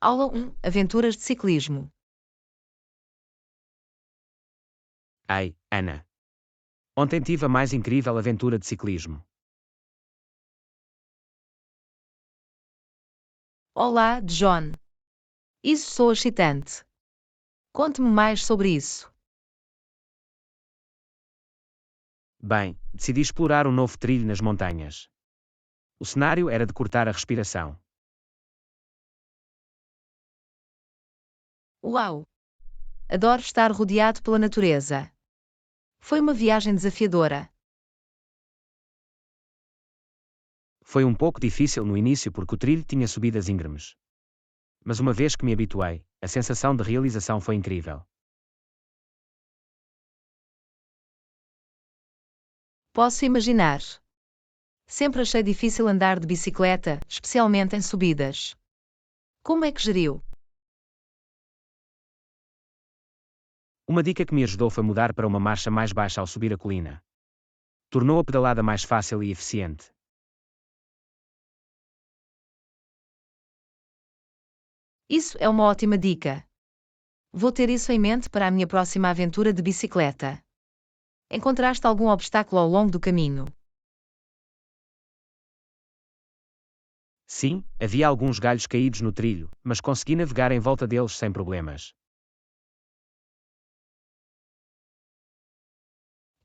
Aula 1: Aventuras de ciclismo. Ei, Ana. Ontem tive a mais incrível aventura de ciclismo. Olá, John. Isso soa excitante. Conte-me mais sobre isso. Bem, decidi explorar um novo trilho nas montanhas. O cenário era de cortar a respiração. Uau! Adoro estar rodeado pela natureza. Foi uma viagem desafiadora. Foi um pouco difícil no início porque o trilho tinha subidas íngremes. Mas uma vez que me habituei, a sensação de realização foi incrível. Posso imaginar. Sempre achei difícil andar de bicicleta, especialmente em subidas. Como é que geriu? Uma dica que me ajudou foi mudar para uma marcha mais baixa ao subir a colina. Tornou a pedalada mais fácil e eficiente. Isso é uma ótima dica. Vou ter isso em mente para a minha próxima aventura de bicicleta. Encontraste algum obstáculo ao longo do caminho? Sim, havia alguns galhos caídos no trilho, mas consegui navegar em volta deles sem problemas.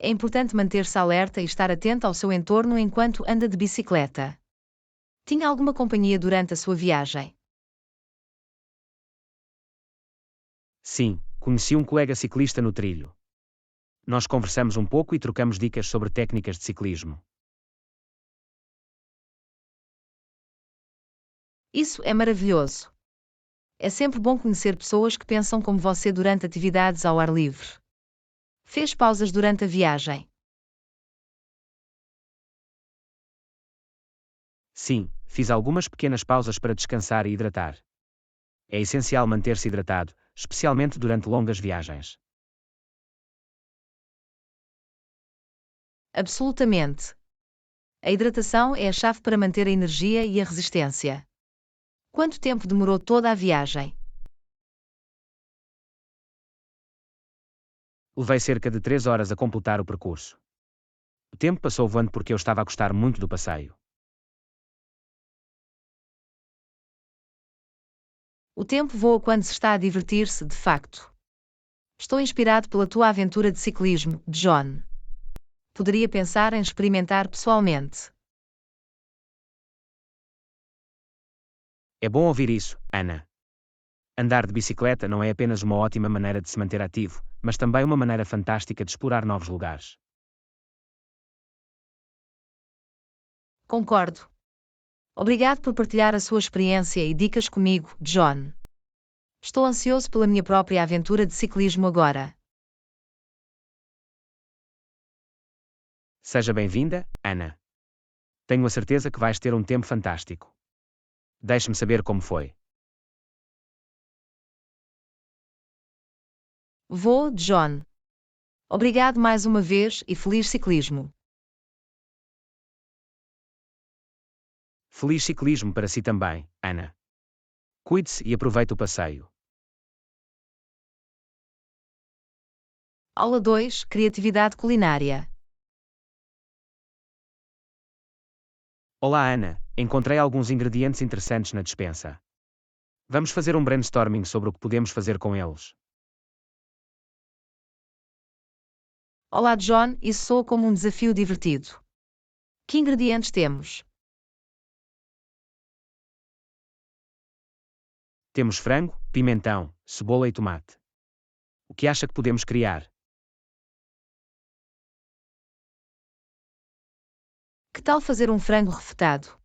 É importante manter-se alerta e estar atento ao seu entorno enquanto anda de bicicleta. Tinha alguma companhia durante a sua viagem? Sim, conheci um colega ciclista no trilho. Nós conversamos um pouco e trocamos dicas sobre técnicas de ciclismo. Isso é maravilhoso. É sempre bom conhecer pessoas que pensam como você durante atividades ao ar livre. Fez pausas durante a viagem? Sim, fiz algumas pequenas pausas para descansar e hidratar. É essencial manter-se hidratado, especialmente durante longas viagens. Absolutamente. A hidratação é a chave para manter a energia e a resistência. Quanto tempo demorou toda a viagem? Levei cerca de 3 horas a completar o percurso. O tempo passou voando porque eu estava a gostar muito do passeio. O tempo voa quando se está a divertir-se, de facto. Estou inspirado pela tua aventura de ciclismo, John. Poderia pensar em experimentar pessoalmente. É bom ouvir isso, Ana. Andar de bicicleta não é apenas uma ótima maneira de se manter ativo, mas também uma maneira fantástica de explorar novos lugares. Concordo. Obrigado por partilhar a sua experiência e dicas comigo, John. Estou ansioso pela minha própria aventura de ciclismo agora. Seja bem-vinda, Ana. Tenho a certeza que vais ter um tempo fantástico. Deixe-me saber como foi. Vou, John. Obrigado mais uma vez e feliz ciclismo. Feliz ciclismo para si também, Ana. Cuide-se e aproveite o passeio. Aula 2: Criatividade culinária. Olá, Ana. Encontrei alguns ingredientes interessantes na despensa. Vamos fazer um brainstorming sobre o que podemos fazer com eles. Olá, John, isso soa como um desafio divertido. Que ingredientes temos? Temos frango, pimentão, cebola e tomate. O que acha que podemos criar? Que tal fazer um frango refogado?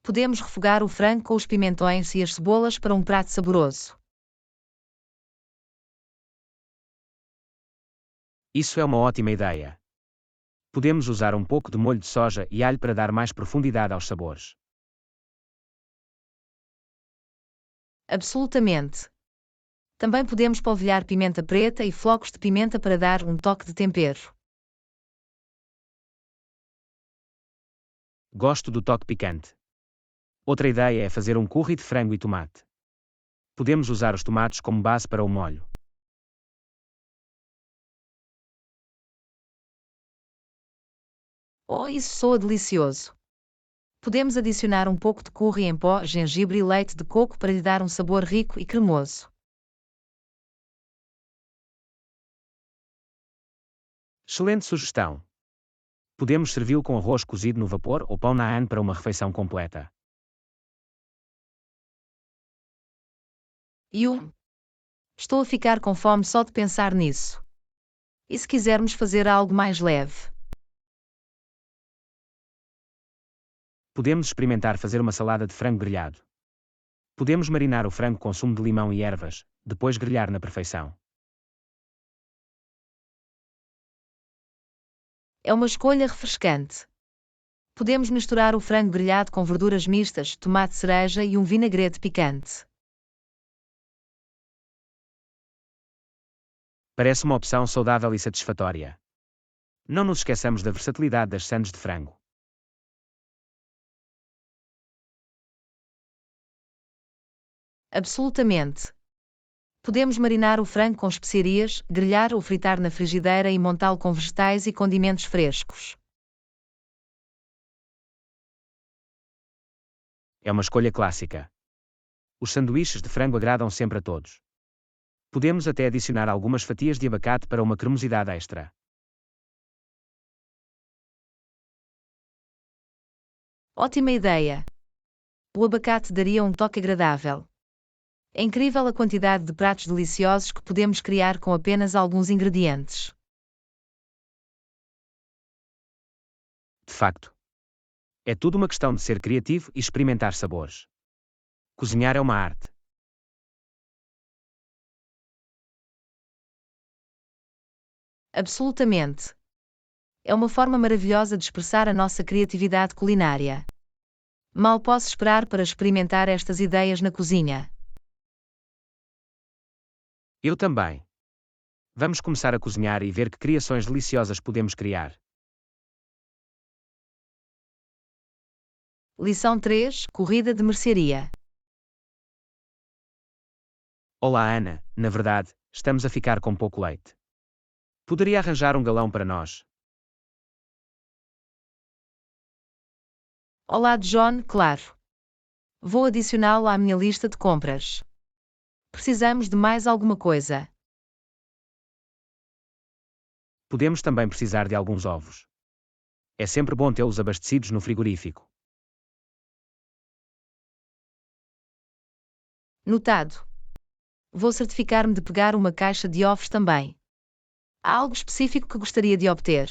Podemos refogar o frango com os pimentões e as cebolas para um prato saboroso. Isso é uma ótima ideia. Podemos usar um pouco de molho de soja e alho para dar mais profundidade aos sabores. Absolutamente. Também podemos polvilhar pimenta preta e flocos de pimenta para dar um toque de tempero. Gosto do toque picante. Outra ideia é fazer um curry de frango e tomate. Podemos usar os tomates como base para o molho. Oh, isso soa delicioso! Podemos adicionar um pouco de curry em pó, gengibre e leite de coco para lhe dar um sabor rico e cremoso. Excelente sugestão! Podemos servi-lo com arroz cozido no vapor ou pão naan para uma refeição completa. Estou a ficar com fome só de pensar nisso. E se quisermos fazer algo mais leve? Podemos experimentar fazer uma salada de frango grelhado. Podemos marinar o frango com sumo de limão e ervas, depois grelhar na perfeição. É uma escolha refrescante. Podemos misturar o frango grelhado com verduras mistas, tomate cereja e um vinagrete picante. Parece uma opção saudável e satisfatória. Não nos esqueçamos da versatilidade das sandes de frango. Absolutamente. Podemos marinar o frango com especiarias, grelhar ou fritar na frigideira e montá-lo com vegetais e condimentos frescos. É uma escolha clássica. Os sanduíches de frango agradam sempre a todos. Podemos até adicionar algumas fatias de abacate para uma cremosidade extra. Ótima ideia! O abacate daria um toque agradável. É incrível a quantidade de pratos deliciosos que podemos criar com apenas alguns ingredientes. De facto. É tudo uma questão de ser criativo e experimentar sabores. Cozinhar é uma arte. Absolutamente. É uma forma maravilhosa de expressar a nossa criatividade culinária. Mal posso esperar para experimentar estas ideias na cozinha. Eu também. Vamos começar a cozinhar e ver que criações deliciosas podemos criar. Lição 3: Corrida de mercearia. Olá, Ana, na verdade, estamos a ficar com pouco leite. Poderia arranjar um galão para nós? Olá, John, claro. Vou adicioná-lo à minha lista de compras. Precisamos de mais alguma coisa. Podemos também precisar de alguns ovos. É sempre bom tê-los abastecidos no frigorífico. Notado. Vou certificar-me de pegar uma caixa de ovos também. Há algo específico que gostaria de obter?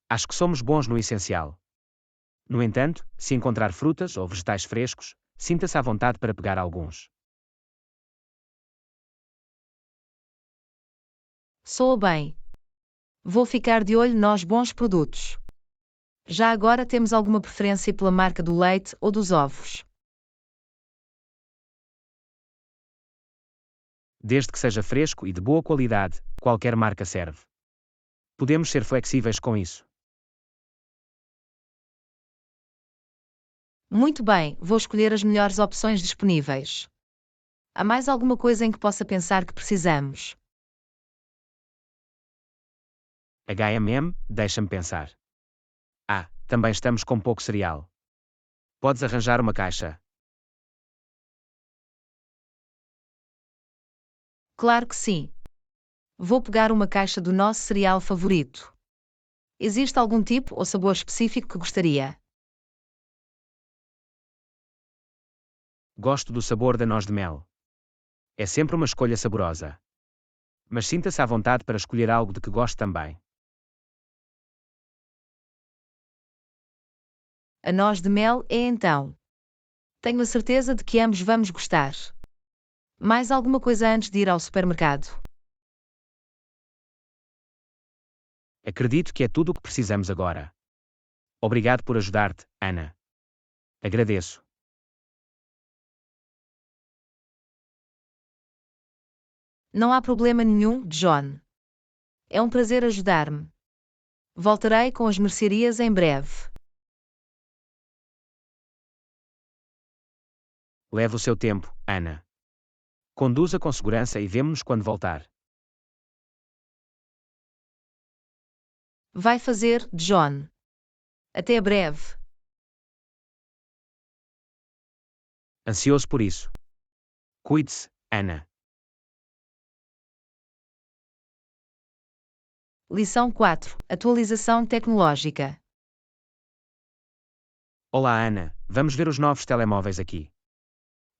Acho que somos bons no essencial. No entanto, se encontrar frutas ou vegetais frescos, sinta-se à vontade para pegar alguns. Soa bem. Vou ficar de olho nos bons produtos. Já agora temos alguma preferência pela marca do leite ou dos ovos? Desde que seja fresco e de boa qualidade, qualquer marca serve. Podemos ser flexíveis com isso. Muito bem, vou escolher as melhores opções disponíveis. Há mais alguma coisa em que possa pensar que precisamos? Deixa-me pensar. Também estamos com pouco cereal. Podes arranjar uma caixa? Claro que sim. Vou pegar uma caixa do nosso cereal favorito. Existe algum tipo ou sabor específico que gostaria? Gosto do sabor da noz de mel. É sempre uma escolha saborosa. Mas sinta-se à vontade para escolher algo de que goste também. A noz de mel é então. Tenho a certeza de que ambos vamos gostar. Mais alguma coisa antes de ir ao supermercado? Acredito que é tudo o que precisamos agora. Obrigado por ajudar-te, Ana. Agradeço. Não há problema nenhum, John. É um prazer ajudar-me. Voltarei com as mercearias em breve. Leve o seu tempo, Ana. Conduza com segurança e vemo-nos quando voltar. Vai fazer, John. Até breve. Ansioso por isso. Cuide-se, Ana. Lição 4. Atualização tecnológica. Olá, Ana. Vamos ver os novos telemóveis aqui.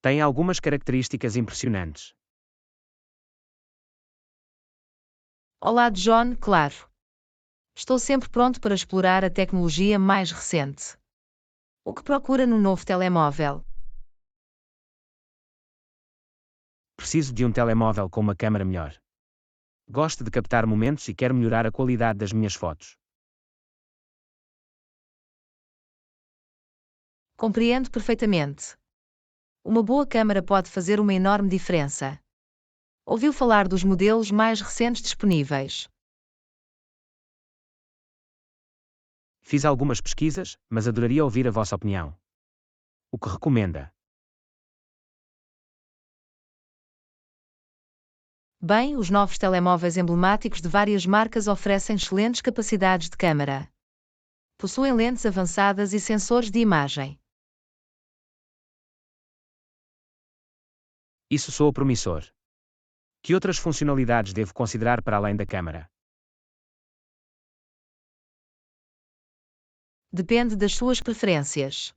Têm algumas características impressionantes. Olá, John, claro. Estou sempre pronto para explorar a tecnologia mais recente. O que procura no novo telemóvel? Preciso de um telemóvel com uma câmera melhor. Gosto de captar momentos e quero melhorar a qualidade das minhas fotos. Compreendo perfeitamente. Uma boa câmera pode fazer uma enorme diferença. Ouviu falar dos modelos mais recentes disponíveis? Fiz algumas pesquisas, mas adoraria ouvir a vossa opinião. O que recomenda? Bem, os novos telemóveis emblemáticos de várias marcas oferecem excelentes capacidades de câmara. Possuem lentes avançadas e sensores de imagem. Isso soa promissor. Que outras funcionalidades devo considerar para além da câmera? Depende das suas preferências.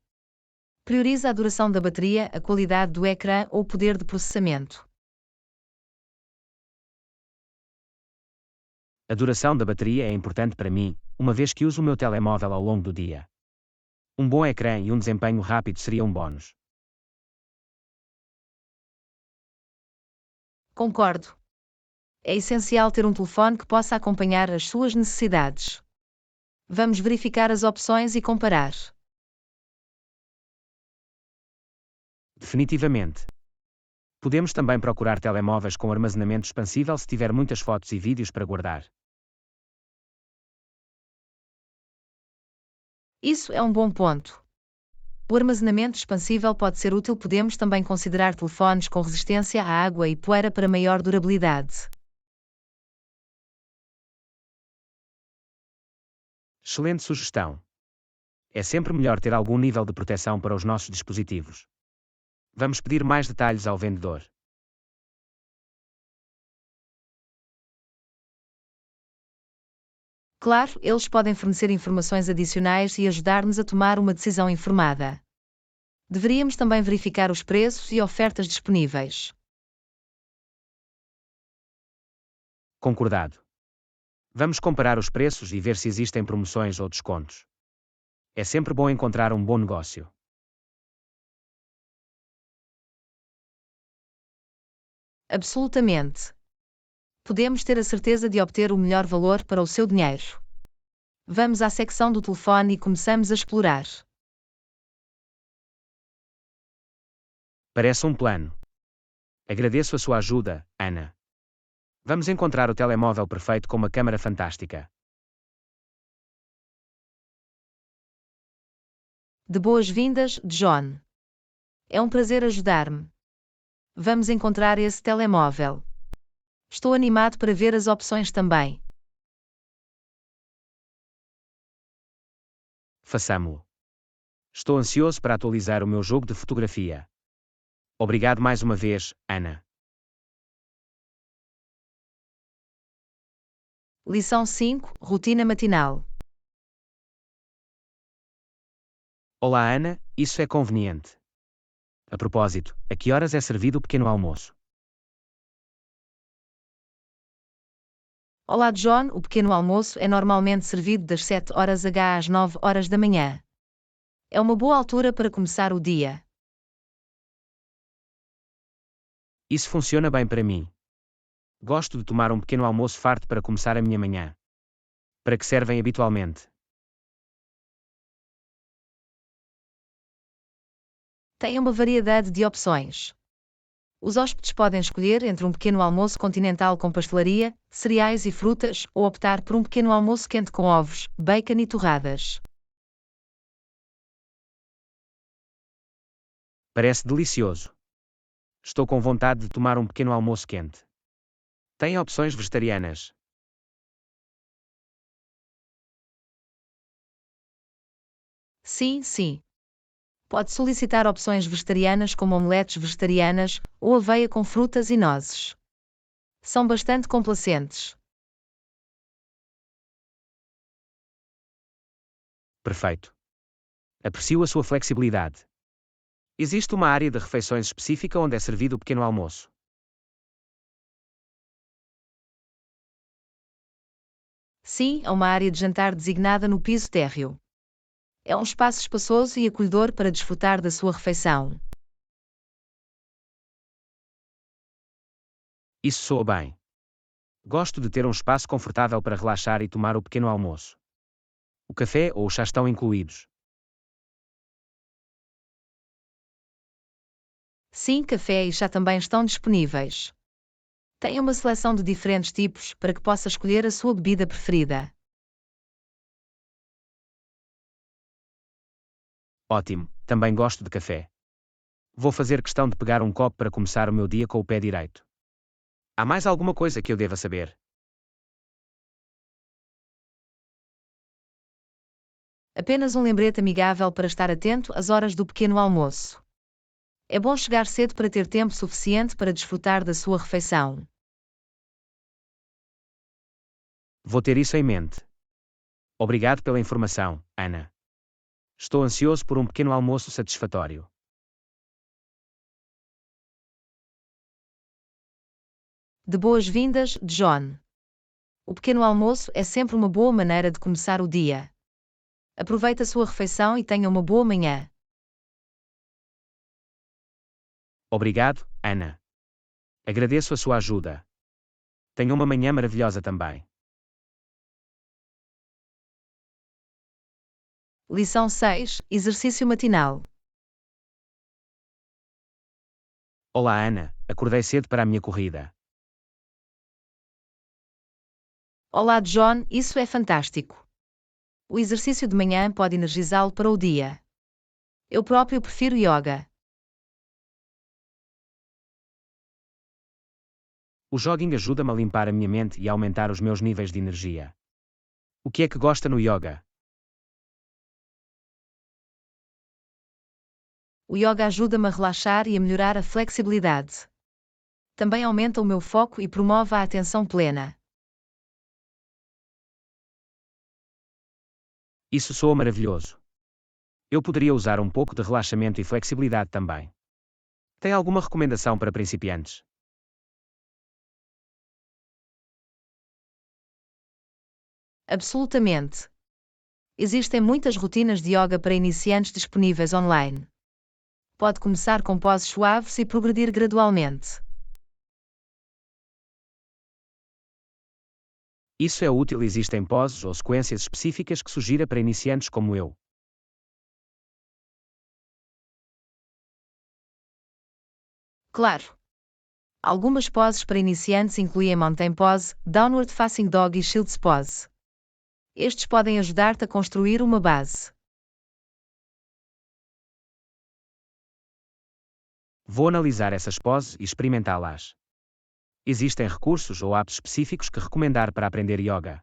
Prioriza a duração da bateria, a qualidade do ecrã ou o poder de processamento. A duração da bateria é importante para mim, uma vez que uso o meu telemóvel ao longo do dia. Um bom ecrã e um desempenho rápido seria um bónus. Concordo. É essencial ter um telefone que possa acompanhar as suas necessidades. Vamos verificar as opções e comparar. Definitivamente. Podemos também procurar telemóveis com armazenamento expansível se tiver muitas fotos e vídeos para guardar. Isso é um bom ponto. O armazenamento expansível pode ser útil. Podemos também considerar telefones com resistência à água e poeira para maior durabilidade. Excelente sugestão. É sempre melhor ter algum nível de proteção para os nossos dispositivos. Vamos pedir mais detalhes ao vendedor. Claro, eles podem fornecer informações adicionais e ajudar-nos a tomar uma decisão informada. Deveríamos também verificar os preços e ofertas disponíveis. Concordado. Vamos comparar os preços e ver se existem promoções ou descontos. É sempre bom encontrar um bom negócio. Absolutamente. Podemos ter a certeza de obter o melhor valor para o seu dinheiro. Vamos à secção do telefone e começamos a explorar. Parece um plano. Agradeço a sua ajuda, Ana. Vamos encontrar o telemóvel perfeito com uma câmera fantástica. De boas-vindas, John. É um prazer ajudar-me. Vamos encontrar esse telemóvel. Estou animado para ver as opções também. Façamo-lo. Estou ansioso para atualizar o meu jogo de fotografia. Obrigado mais uma vez, Ana. Lição 5. Rotina matinal. Olá, Ana, isso é conveniente. A propósito, a que horas é servido o pequeno almoço? Olá, John. O pequeno almoço é normalmente servido das 7 horas às 9 horas da manhã. É uma boa altura para começar o dia. Isso funciona bem para mim. Gosto de tomar um pequeno almoço farto para começar a minha manhã. Para que servem habitualmente? Tem uma variedade de opções. Os hóspedes podem escolher entre um pequeno almoço continental com pastelaria, cereais e frutas, ou optar por um pequeno almoço quente com ovos, bacon e torradas. Parece delicioso. Estou com vontade de tomar um pequeno almoço quente. Tem opções vegetarianas? Sim, sim. Pode solicitar opções vegetarianas como omeletes vegetarianas ou aveia com frutas e nozes. São bastante complacentes. Perfeito. Aprecio a sua flexibilidade. Existe uma área de refeições específica onde é servido o pequeno almoço. Sim, há uma área de jantar designada no piso térreo. É um espaço espaçoso e acolhedor para desfrutar da sua refeição. Isso soa bem. Gosto de ter um espaço confortável para relaxar e tomar o pequeno almoço. O café ou o chá estão incluídos. Sim, café e chá também estão disponíveis. Tem uma seleção de diferentes tipos para que possa escolher a sua bebida preferida. Ótimo, também gosto de café. Vou fazer questão de pegar um copo para começar o meu dia com o pé direito. Há mais alguma coisa que eu deva saber? Apenas um lembrete amigável para estar atento às horas do pequeno almoço. É bom chegar cedo para ter tempo suficiente para desfrutar da sua refeição. Vou ter isso em mente. Obrigado pela informação, Ana. Estou ansioso por um pequeno almoço satisfatório. De boas-vindas, John. O pequeno almoço é sempre uma boa maneira de começar o dia. Aproveite a sua refeição e tenha uma boa manhã. Obrigado, Ana. Agradeço a sua ajuda. Tenha uma manhã maravilhosa também. Lição 6, Exercício matinal. Olá, Ana. Acordei cedo para a minha corrida. Olá, John, isso é fantástico. O exercício de manhã pode energizá-lo para o dia. Eu próprio prefiro yoga. O jogging ajuda-me a limpar a minha mente e a aumentar os meus níveis de energia. O que é que gosta no yoga? O yoga ajuda-me a relaxar e a melhorar a flexibilidade. Também aumenta o meu foco e promove a atenção plena. Isso soa maravilhoso. Eu poderia usar um pouco de relaxamento e flexibilidade também. Tem alguma recomendação para principiantes? Absolutamente. Existem muitas rotinas de yoga para iniciantes disponíveis online. Pode começar com poses suaves e progredir gradualmente. Isso é útil. Existem poses ou sequências específicas que sugira para iniciantes como eu. Claro. Algumas poses para iniciantes incluem Mountain Pose, Downward Facing Dog e Shields Pose. Estes podem ajudar-te a construir uma base. Vou analisar essas poses e experimentá-las. Existem recursos ou apps específicos que recomendar para aprender yoga?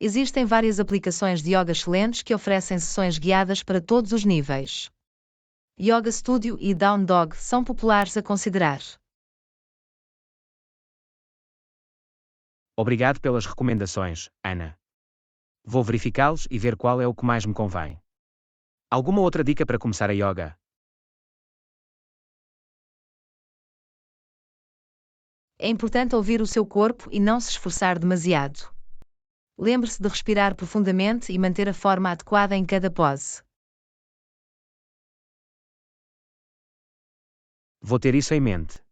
Existem várias aplicações de yoga excelentes que oferecem sessões guiadas para todos os níveis. Yoga Studio e Down Dog são populares a considerar. Obrigado pelas recomendações, Ana. Vou verificá-los e ver qual é o que mais me convém. Alguma outra dica para começar a yoga? É importante ouvir o seu corpo e não se esforçar demasiado. Lembre-se de respirar profundamente e manter a forma adequada em cada pose. Vou ter isso em mente.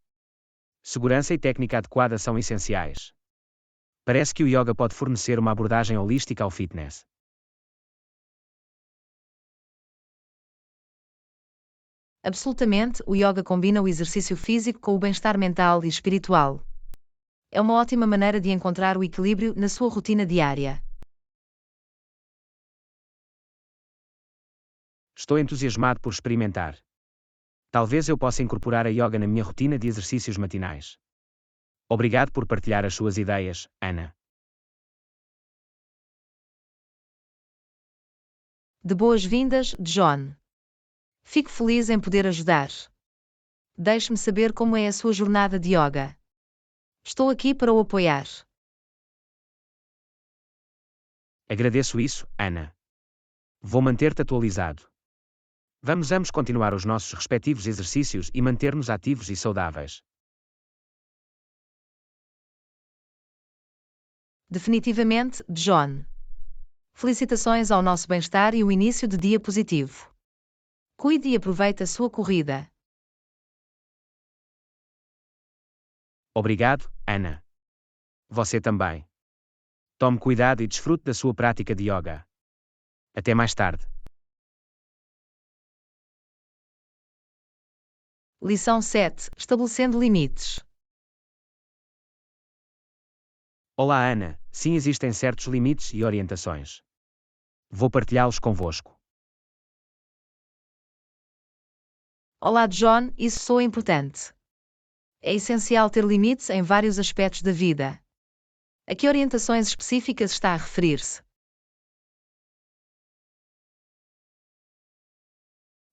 Segurança e técnica adequada são essenciais. Parece que o yoga pode fornecer uma abordagem holística ao fitness. Absolutamente, o yoga combina o exercício físico com o bem-estar mental e espiritual. É uma ótima maneira de encontrar o equilíbrio na sua rotina diária. Estou entusiasmado por experimentar. Talvez eu possa incorporar a yoga na minha rotina de exercícios matinais. Obrigado por partilhar as suas ideias, Ana. De boas-vindas, John. Fico feliz em poder ajudar. Deixe-me saber como é a sua jornada de yoga. Estou aqui para o apoiar. Agradeço isso, Ana. Vou manter-te atualizado. Vamos ambos continuar os nossos respectivos exercícios e manter-nos ativos e saudáveis. Definitivamente, John. Felicitações ao nosso bem-estar e o início de dia positivo. Cuide e aproveite a sua corrida. Obrigado, Ana. Você também. Tome cuidado e desfrute da sua prática de yoga. Até mais tarde. Lição 7. Estabelecendo limites. Olá, Ana. Sim, existem certos limites e orientações. Vou partilhá-los convosco. Olá, John, isso soa importante. É essencial ter limites em vários aspectos da vida. A que orientações específicas está a referir-se?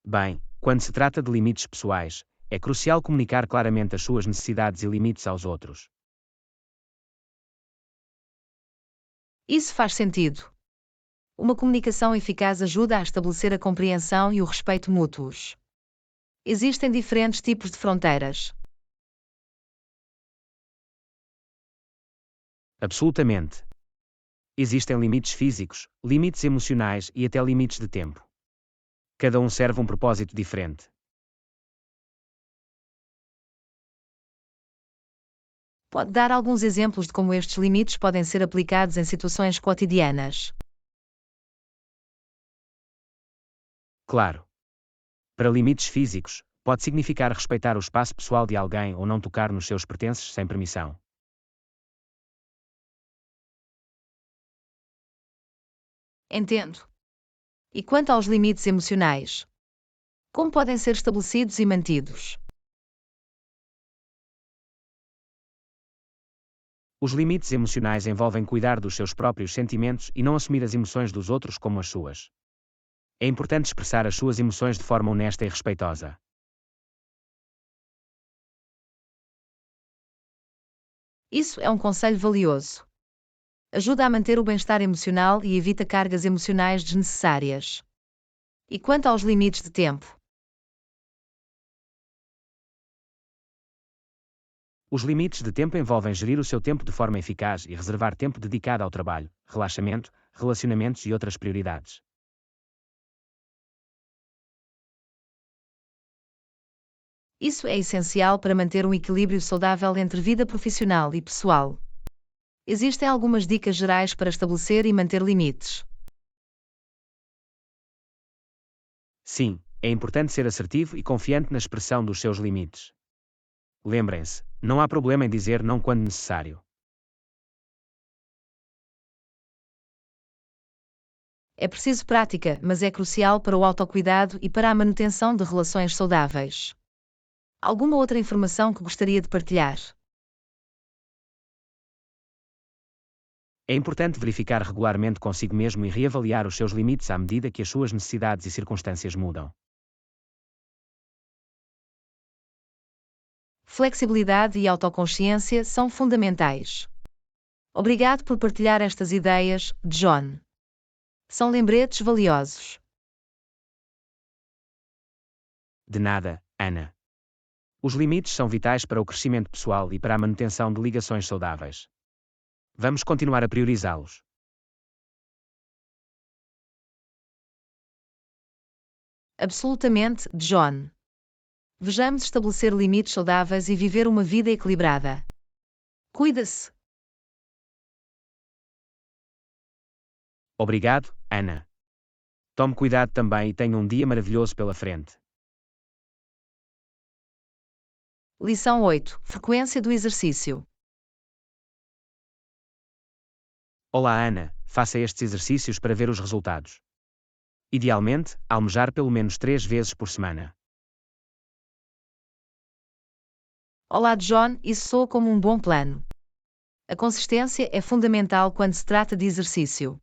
Bem, quando se trata de limites pessoais, é crucial comunicar claramente as suas necessidades e limites aos outros. Isso faz sentido. Uma comunicação eficaz ajuda a estabelecer a compreensão e o respeito mútuos. Existem diferentes tipos de fronteiras. Absolutamente. Existem limites físicos, limites emocionais e até limites de tempo. Cada um serve um propósito diferente. Pode dar alguns exemplos de como estes limites podem ser aplicados em situações cotidianas. Claro. Para limites físicos, pode significar respeitar o espaço pessoal de alguém ou não tocar nos seus pertences sem permissão. Entendo. E quanto aos limites emocionais? Como podem ser estabelecidos e mantidos? Os limites emocionais envolvem cuidar dos seus próprios sentimentos e não assumir as emoções dos outros como as suas. É importante expressar as suas emoções de forma honesta e respeitosa. Isso é um conselho valioso. Ajuda a manter o bem-estar emocional e evita cargas emocionais desnecessárias. E quanto aos limites de tempo? Os limites de tempo envolvem gerir o seu tempo de forma eficaz e reservar tempo dedicado ao trabalho, relaxamento, relacionamentos e outras prioridades. Isso é essencial para manter um equilíbrio saudável entre vida profissional e pessoal. Existem algumas dicas gerais para estabelecer e manter limites. Sim, é importante ser assertivo e confiante na expressão dos seus limites. Lembrem-se, não há problema em dizer não quando necessário. É preciso prática, mas é crucial para o autocuidado e para a manutenção de relações saudáveis. Alguma outra informação que gostaria de partilhar? É importante verificar regularmente consigo mesmo e reavaliar os seus limites à medida que as suas necessidades e circunstâncias mudam. Flexibilidade e autoconsciência são fundamentais. Obrigado por partilhar estas ideias, John. São lembretes valiosos. De nada, Ana. Os limites são vitais para o crescimento pessoal e para a manutenção de ligações saudáveis. Vamos continuar a priorizá-los. Absolutamente, John. Vejamos estabelecer limites saudáveis e viver uma vida equilibrada. Cuida-se. Obrigado, Ana. Tome cuidado também e tenha um dia maravilhoso pela frente. Lição 8. Frequência do exercício. Olá, Ana. Faça estes exercícios para ver os resultados. Idealmente, almojar pelo menos 3 vezes por semana. Olá, John, isso soa como um bom plano. A consistência é fundamental quando se trata de exercício.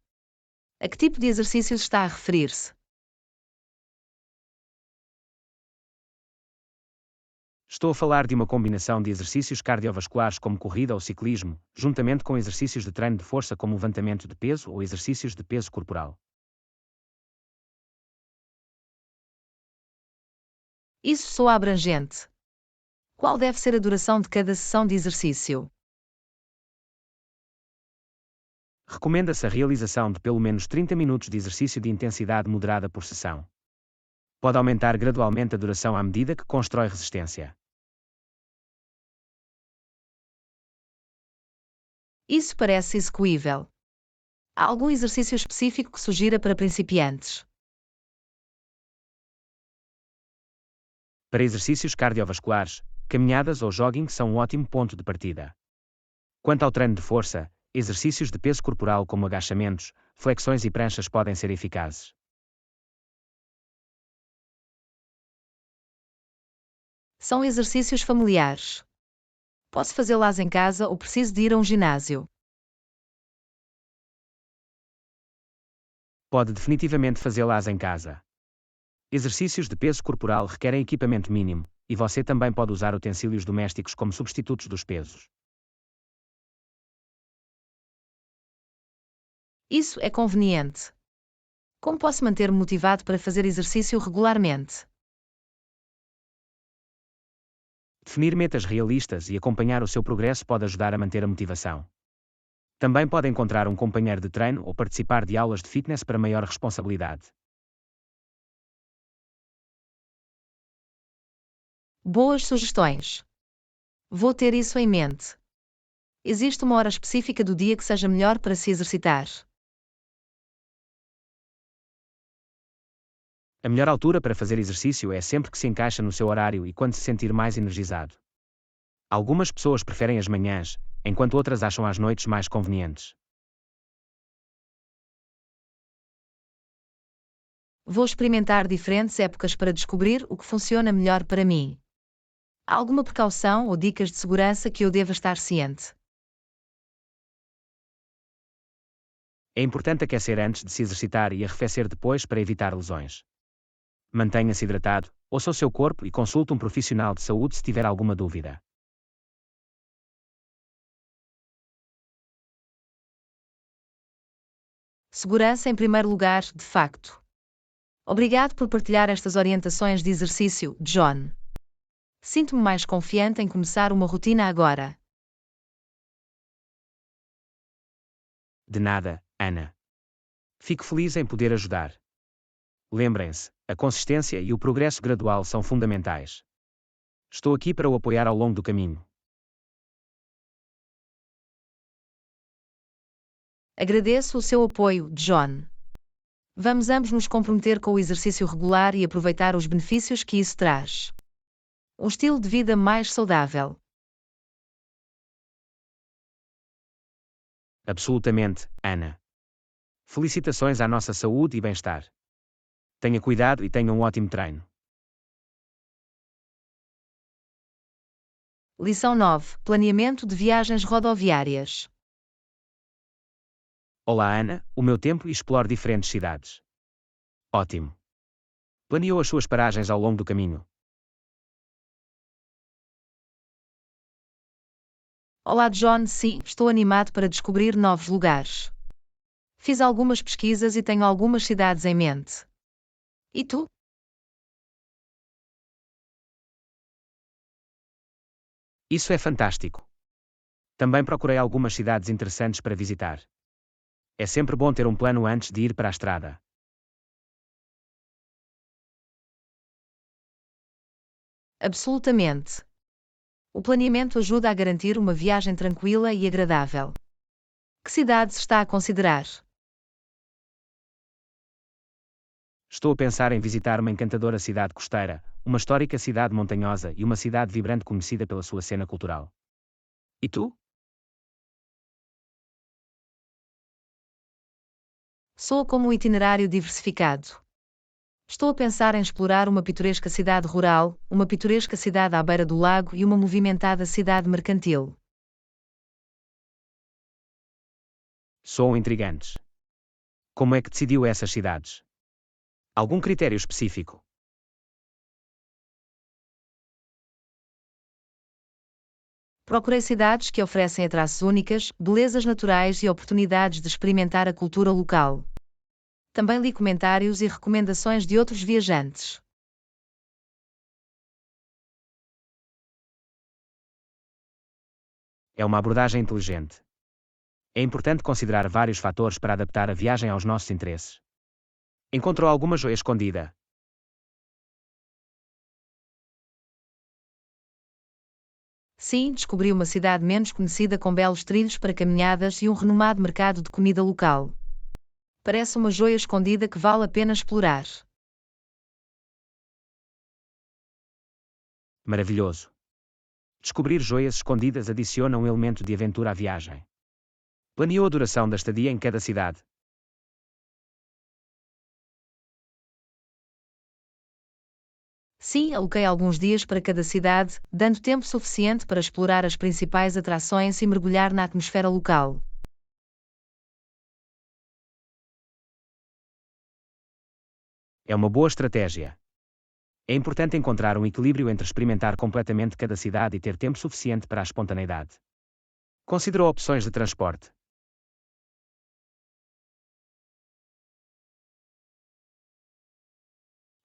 A que tipo de exercícios está a referir-se? Estou a falar de uma combinação de exercícios cardiovasculares como corrida ou ciclismo, juntamente com exercícios de treino de força como levantamento de peso ou exercícios de peso corporal. Isso soa abrangente. Qual deve ser a duração de cada sessão de exercício? Recomenda-se a realização de pelo menos 30 minutos de exercício de intensidade moderada por sessão. Pode aumentar gradualmente a duração à medida que constrói resistência. Isso parece execuível. Há algum exercício específico que sugira para principiantes? Para exercícios cardiovasculares, caminhadas ou jogging são um ótimo ponto de partida. Quanto ao treino de força, exercícios de peso corporal como agachamentos, flexões e pranchas podem ser eficazes. São exercícios familiares. Posso fazê-las em casa ou preciso de ir a um ginásio? Pode definitivamente fazê-las em casa. Exercícios de peso corporal requerem equipamento mínimo, e você também pode usar utensílios domésticos como substitutos dos pesos. Isso é conveniente. Como posso manter-me motivado para fazer exercício regularmente? Definir metas realistas e acompanhar o seu progresso pode ajudar a manter a motivação. Também pode encontrar um companheiro de treino ou participar de aulas de fitness para maior responsabilidade. Boas sugestões. Vou ter isso em mente. Existe uma hora específica do dia que seja melhor para se exercitar? A melhor altura para fazer exercício é sempre que se encaixa no seu horário e quando se sentir mais energizado. Algumas pessoas preferem as manhãs, enquanto outras acham as noites mais convenientes. Vou experimentar diferentes épocas para descobrir o que funciona melhor para mim. Há alguma precaução ou dicas de segurança que eu deva estar ciente? É importante aquecer antes de se exercitar e arrefecer depois para evitar lesões. Mantenha-se hidratado, ouça o seu corpo e consulte um profissional de saúde se tiver alguma dúvida. Segurança em primeiro lugar, de facto. Obrigado por partilhar estas orientações de exercício, John. Sinto-me mais confiante em começar uma rotina agora. De nada, Ana. Fico feliz em poder ajudar. Lembrem-se, a consistência e o progresso gradual são fundamentais. Estou aqui para o apoiar ao longo do caminho. Agradeço o seu apoio, John. Vamos ambos nos comprometer com o exercício regular e aproveitar os benefícios que isso traz. Um estilo de vida mais saudável. Absolutamente, Ana. Felicitações à nossa saúde e bem-estar. Tenha cuidado e tenha um ótimo treino. Lição 9. Planeamento de viagens rodoviárias. Olá, Ana, o meu tempo e explore diferentes cidades. Ótimo. Planeou as suas paragens ao longo do caminho. Olá, John. Sim, estou animado para descobrir novos lugares. Fiz algumas pesquisas e tenho algumas cidades em mente. E tu? Isso é fantástico. Também procurei algumas cidades interessantes para visitar. É sempre bom ter um plano antes de ir para a estrada. Absolutamente. O planeamento ajuda a garantir uma viagem tranquila e agradável. Que cidades está a considerar? Estou a pensar em visitar uma encantadora cidade costeira, uma histórica cidade montanhosa e uma cidade vibrante conhecida pela sua cena cultural. E tu? Soa como um itinerário diversificado. Estou a pensar em explorar uma pitoresca cidade rural, uma pitoresca cidade à beira do lago e uma movimentada cidade mercantil. Soam intrigantes. Como é que decidiu essas cidades? Algum critério específico? Procurei cidades que oferecem atraços únicas, belezas naturais e oportunidades de experimentar a cultura local. Também li comentários e recomendações de outros viajantes. É uma abordagem inteligente. É importante considerar vários fatores para adaptar a viagem aos nossos interesses. Encontrou alguma joia escondida? Sim, descobri uma cidade menos conhecida com belos trilhos para caminhadas e um renomado mercado de comida local. Parece uma joia escondida que vale a pena explorar. Maravilhoso. Descobrir joias escondidas adiciona um elemento de aventura à viagem. Planeou a duração da estadia em cada cidade? Sim, aloquei alguns dias para cada cidade, dando tempo suficiente para explorar as principais atrações e mergulhar na atmosfera local. É uma boa estratégia. É importante encontrar um equilíbrio entre experimentar completamente cada cidade e ter tempo suficiente para a espontaneidade. Considerou opções de transporte?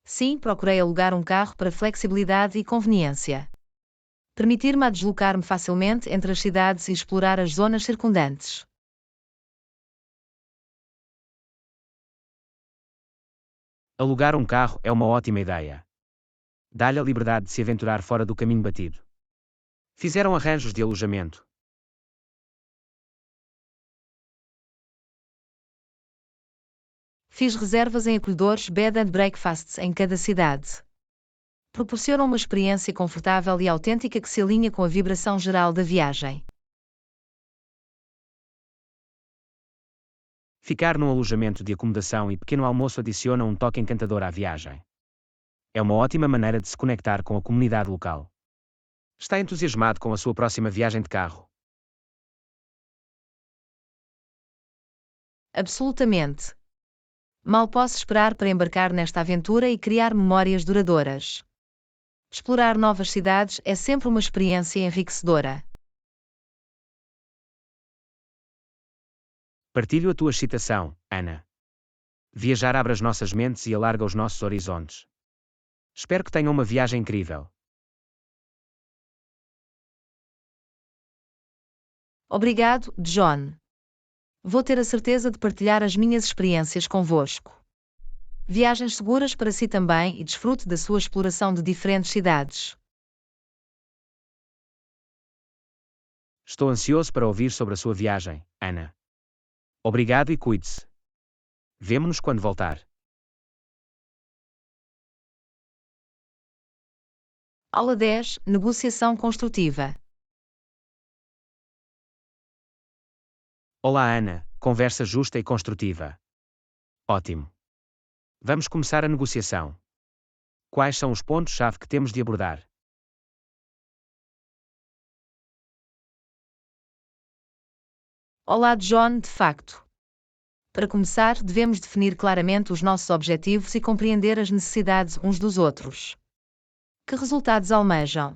Sim, procurei alugar um carro para flexibilidade e conveniência. Permitir-me a deslocar-me facilmente entre as cidades e explorar as zonas circundantes. Alugar um carro é uma ótima ideia. Dá-lhe a liberdade de se aventurar fora do caminho batido. Fizeram arranjos de alojamento. Fiz reservas em acolhedores bed and breakfasts em cada cidade. Proporcionam uma experiência confortável e autêntica que se alinha com a vibração geral da viagem. Ficar num alojamento de acomodação e pequeno almoço adiciona um toque encantador à viagem. É uma ótima maneira de se conectar com a comunidade local. Está entusiasmado com a sua próxima viagem de carro? Absolutamente. Mal posso esperar para embarcar nesta aventura e criar memórias duradouras. Explorar novas cidades é sempre uma experiência enriquecedora. Partilho a tua excitação, Ana. Viajar abre as nossas mentes e alarga os nossos horizontes. Espero que tenham uma viagem incrível. Obrigado, John. Vou ter a certeza de partilhar as minhas experiências convosco. Viagens seguras para si também e desfrute da sua exploração de diferentes cidades. Estou ansioso para ouvir sobre a sua viagem, Ana. Obrigado e cuide-se. Vemo-nos quando voltar. Aula 10. Negociação construtiva. Olá, Ana. Conversa justa e construtiva. Ótimo. Vamos começar a negociação. Quais são os pontos-chave que temos de abordar? Olá, John, de facto. Para começar, devemos definir claramente os nossos objetivos e compreender as necessidades uns dos outros. Que resultados almejam?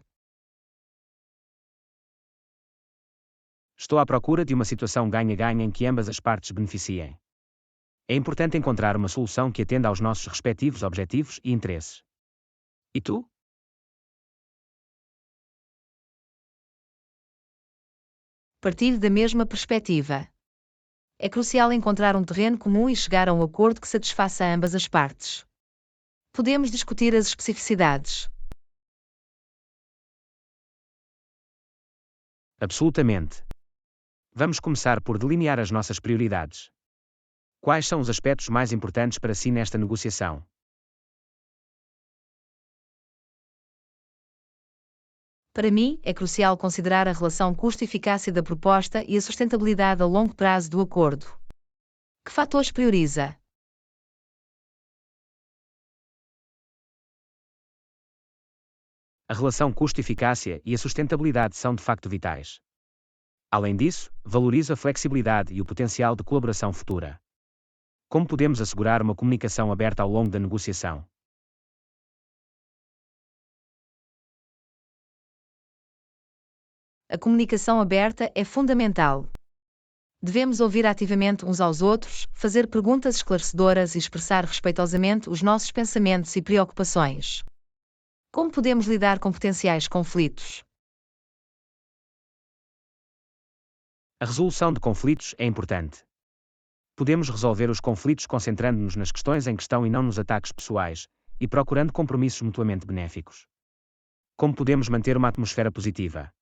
Estou à procura de uma situação ganha-ganha em que ambas as partes beneficiem. É importante encontrar uma solução que atenda aos nossos respectivos objetivos e interesses. E tu? Partilho da mesma perspectiva. É crucial encontrar um terreno comum e chegar a um acordo que satisfaça ambas as partes. Podemos discutir as especificidades. Absolutamente. Vamos começar por delinear as nossas prioridades. Quais são os aspectos mais importantes para si nesta negociação? Para mim, é crucial considerar a relação custo-eficácia da proposta e a sustentabilidade a longo prazo do acordo. Que fatores prioriza? A relação custo-eficácia e a sustentabilidade são de facto vitais. Além disso, valorizo a flexibilidade e o potencial de colaboração futura. Como podemos assegurar uma comunicação aberta ao longo da negociação? A comunicação aberta é fundamental. Devemos ouvir ativamente uns aos outros, fazer perguntas esclarecedoras e expressar respeitosamente os nossos pensamentos e preocupações. Como podemos lidar com potenciais conflitos? A resolução de conflitos é importante. Podemos resolver os conflitos concentrando-nos nas questões em questão e não nos ataques pessoais, e procurando compromissos mutuamente benéficos. Como podemos manter uma atmosfera positiva?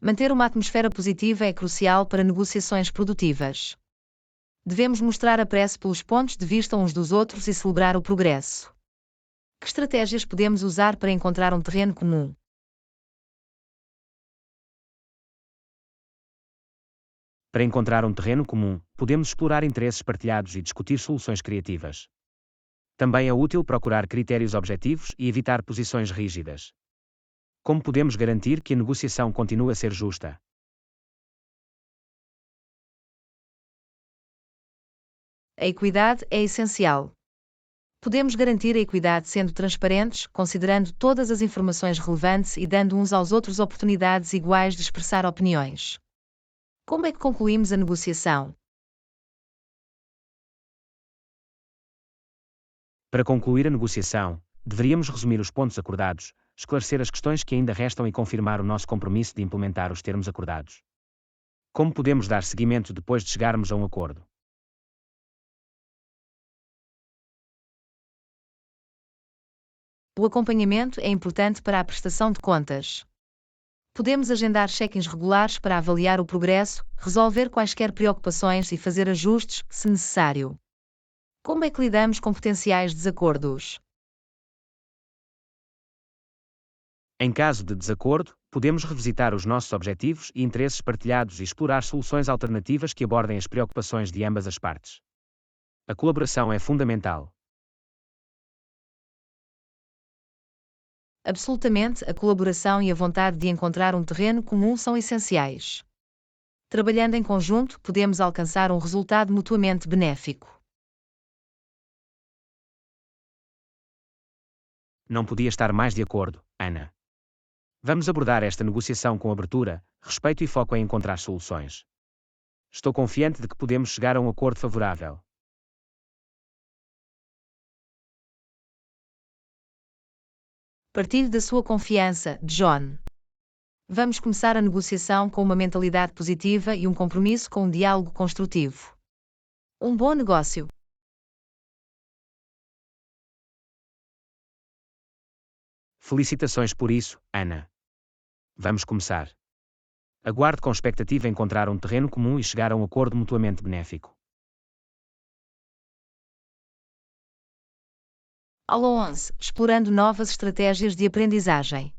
Manter uma atmosfera positiva é crucial para negociações produtivas. Devemos mostrar apreço pelos pontos de vista uns dos outros e celebrar o progresso. Que estratégias podemos usar para encontrar um terreno comum? Para encontrar um terreno comum, podemos explorar interesses partilhados e discutir soluções criativas. Também é útil procurar critérios objetivos e evitar posições rígidas. Como podemos garantir que a negociação continue a ser justa? A equidade é essencial. Podemos garantir a equidade sendo transparentes, considerando todas as informações relevantes e dando uns aos outros oportunidades iguais de expressar opiniões. Como é que concluímos a negociação? Para concluir a negociação, deveríamos resumir os pontos acordados, esclarecer as questões que ainda restam e confirmar o nosso compromisso de implementar os termos acordados. Como podemos dar seguimento depois de chegarmos a um acordo? O acompanhamento é importante para a prestação de contas. Podemos agendar check-ins regulares para avaliar o progresso, resolver quaisquer preocupações e fazer ajustes, se necessário. Como é que lidamos com potenciais desacordos? Em caso de desacordo, podemos revisitar os nossos objetivos e interesses partilhados e explorar soluções alternativas que abordem as preocupações de ambas as partes. A colaboração é fundamental. Absolutamente, a colaboração e a vontade de encontrar um terreno comum são essenciais. Trabalhando em conjunto, podemos alcançar um resultado mutuamente benéfico. Não podia estar mais de acordo, Ana. Vamos abordar esta negociação com abertura, respeito e foco em encontrar soluções. Estou confiante de que podemos chegar a um acordo favorável. Partilho da sua confiança, John. Vamos começar a negociação com uma mentalidade positiva e um compromisso com um diálogo construtivo. Um bom negócio. Felicitações por isso, Ana. Vamos começar. Aguardo com expectativa encontrar um terreno comum e chegar a um acordo mutuamente benéfico. Aula 11. Explorando novas estratégias de aprendizagem.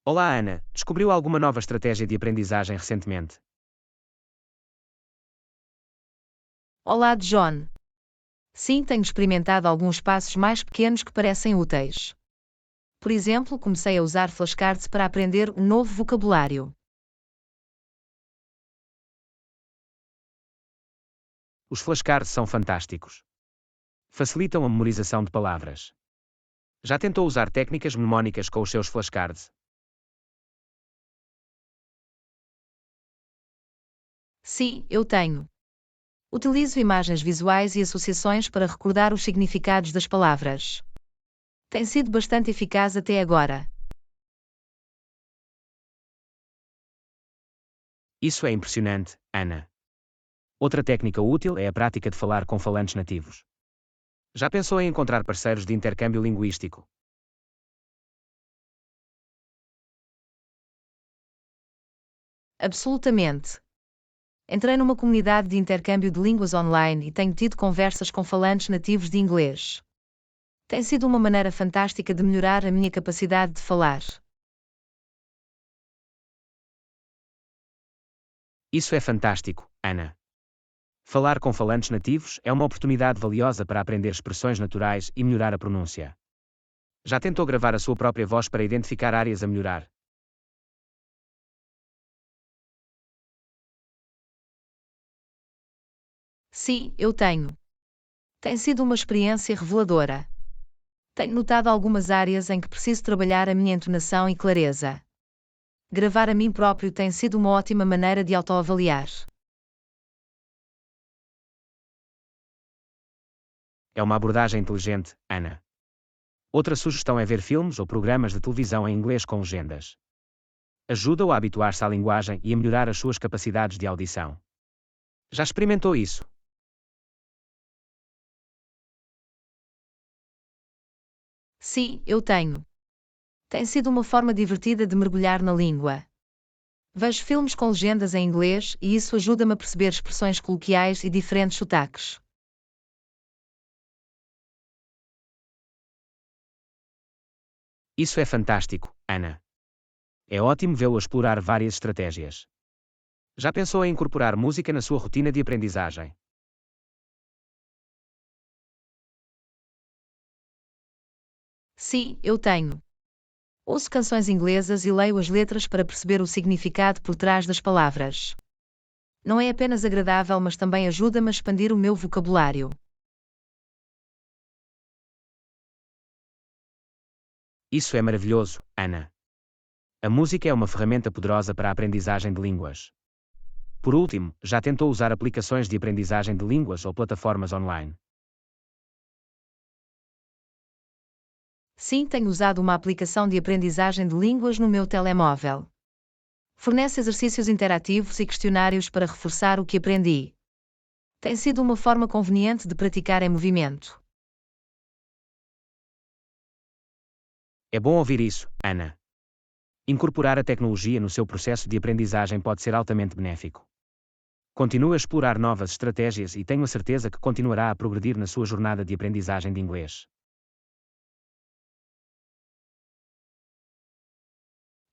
Olá, Ana. Descobriu alguma nova estratégia de aprendizagem recentemente? Olá, John. Sim, tenho experimentado alguns passos mais pequenos que parecem úteis. Por exemplo, comecei a usar flashcards para aprender um novo vocabulário. Os flashcards são fantásticos. Facilitam a memorização de palavras. Já tentou usar técnicas mnemónicas com os seus flashcards? Sim, eu tenho. Utilizo imagens visuais e associações para recordar os significados das palavras. Tem sido bastante eficaz até agora. Isso é impressionante, Ana. Outra técnica útil é a prática de falar com falantes nativos. Já pensou em encontrar parceiros de intercâmbio linguístico? Absolutamente. Entrei numa comunidade de intercâmbio de línguas online e tenho tido conversas com falantes nativos de inglês. Tem sido uma maneira fantástica de melhorar a minha capacidade de falar. Isso é fantástico, Ana. Falar com falantes nativos é uma oportunidade valiosa para aprender expressões naturais e melhorar a pronúncia. Já tentou gravar a sua própria voz para identificar áreas a melhorar? Sim, eu tenho. Tem sido uma experiência reveladora. Tenho notado algumas áreas em que preciso trabalhar a minha entonação e clareza. Gravar a mim próprio tem sido uma ótima maneira de autoavaliar. É uma abordagem inteligente, Ana. Outra sugestão é ver filmes ou programas de televisão em inglês com legendas. Ajuda-o a habituar-se à linguagem e a melhorar as suas capacidades de audição. Já experimentou isso? Sim, eu tenho. Tem sido uma forma divertida de mergulhar na língua. Vejo filmes com legendas em inglês e isso ajuda-me a perceber expressões coloquiais e diferentes sotaques. Isso é fantástico, Ana. É ótimo vê-lo explorar várias estratégias. Já pensou em incorporar música na sua rotina de aprendizagem? Sim, eu tenho. Ouço canções inglesas e leio as letras para perceber o significado por trás das palavras. Não é apenas agradável, mas também ajuda-me a expandir o meu vocabulário. Isso é maravilhoso, Ana. A música é uma ferramenta poderosa para a aprendizagem de línguas. Por último, já tentou usar aplicações de aprendizagem de línguas ou plataformas online? Sim, tenho usado uma aplicação de aprendizagem de línguas no meu telemóvel. Fornece exercícios interativos e questionários para reforçar o que aprendi. Tem sido uma forma conveniente de praticar em movimento. É bom ouvir isso, Ana. Incorporar a tecnologia no seu processo de aprendizagem pode ser altamente benéfico. Continue a explorar novas estratégias e tenho a certeza que continuará a progredir na sua jornada de aprendizagem de inglês.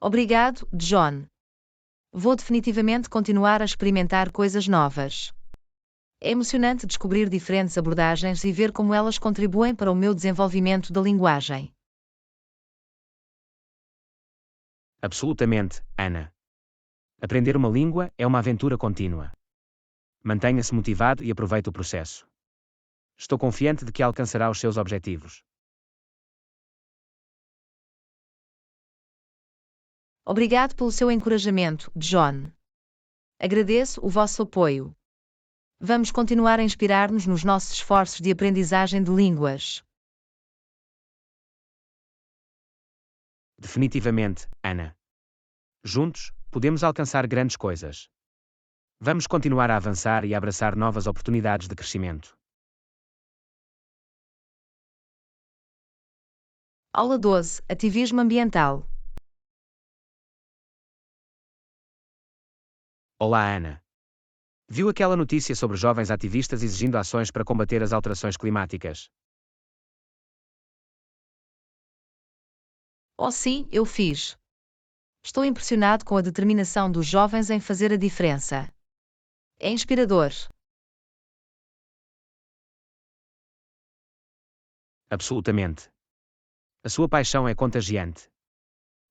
Obrigado, John. Vou definitivamente continuar a experimentar coisas novas. É emocionante descobrir diferentes abordagens e ver como elas contribuem para o meu desenvolvimento da linguagem. Absolutamente, Ana. Aprender uma língua é uma aventura contínua. Mantenha-se motivado e aproveite o processo. Estou confiante de que alcançará os seus objetivos. Obrigado pelo seu encorajamento, John. Agradeço o vosso apoio. Vamos continuar a inspirar-nos nos nossos esforços de aprendizagem de línguas. Definitivamente, Ana. Juntos, podemos alcançar grandes coisas. Vamos continuar a avançar e a abraçar novas oportunidades de crescimento. Aula 12: Ativismo ambiental. Olá, Ana. Viu aquela notícia sobre jovens ativistas exigindo ações para combater as alterações climáticas? Oh, sim, eu fiz. Estou impressionado com a determinação dos jovens em fazer a diferença. É inspirador. Absolutamente. A sua paixão é contagiante.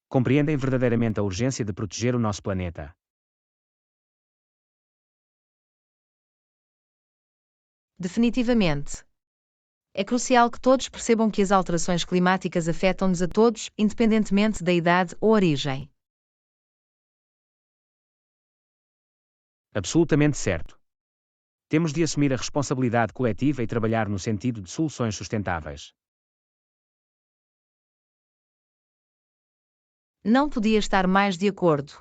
Compreendem verdadeiramente a urgência de proteger o nosso planeta. Definitivamente. É crucial que todos percebam que as alterações climáticas afetam-nos a todos, independentemente da idade ou origem. Absolutamente certo. Temos de assumir a responsabilidade coletiva e trabalhar no sentido de soluções sustentáveis. Não podia estar mais de acordo.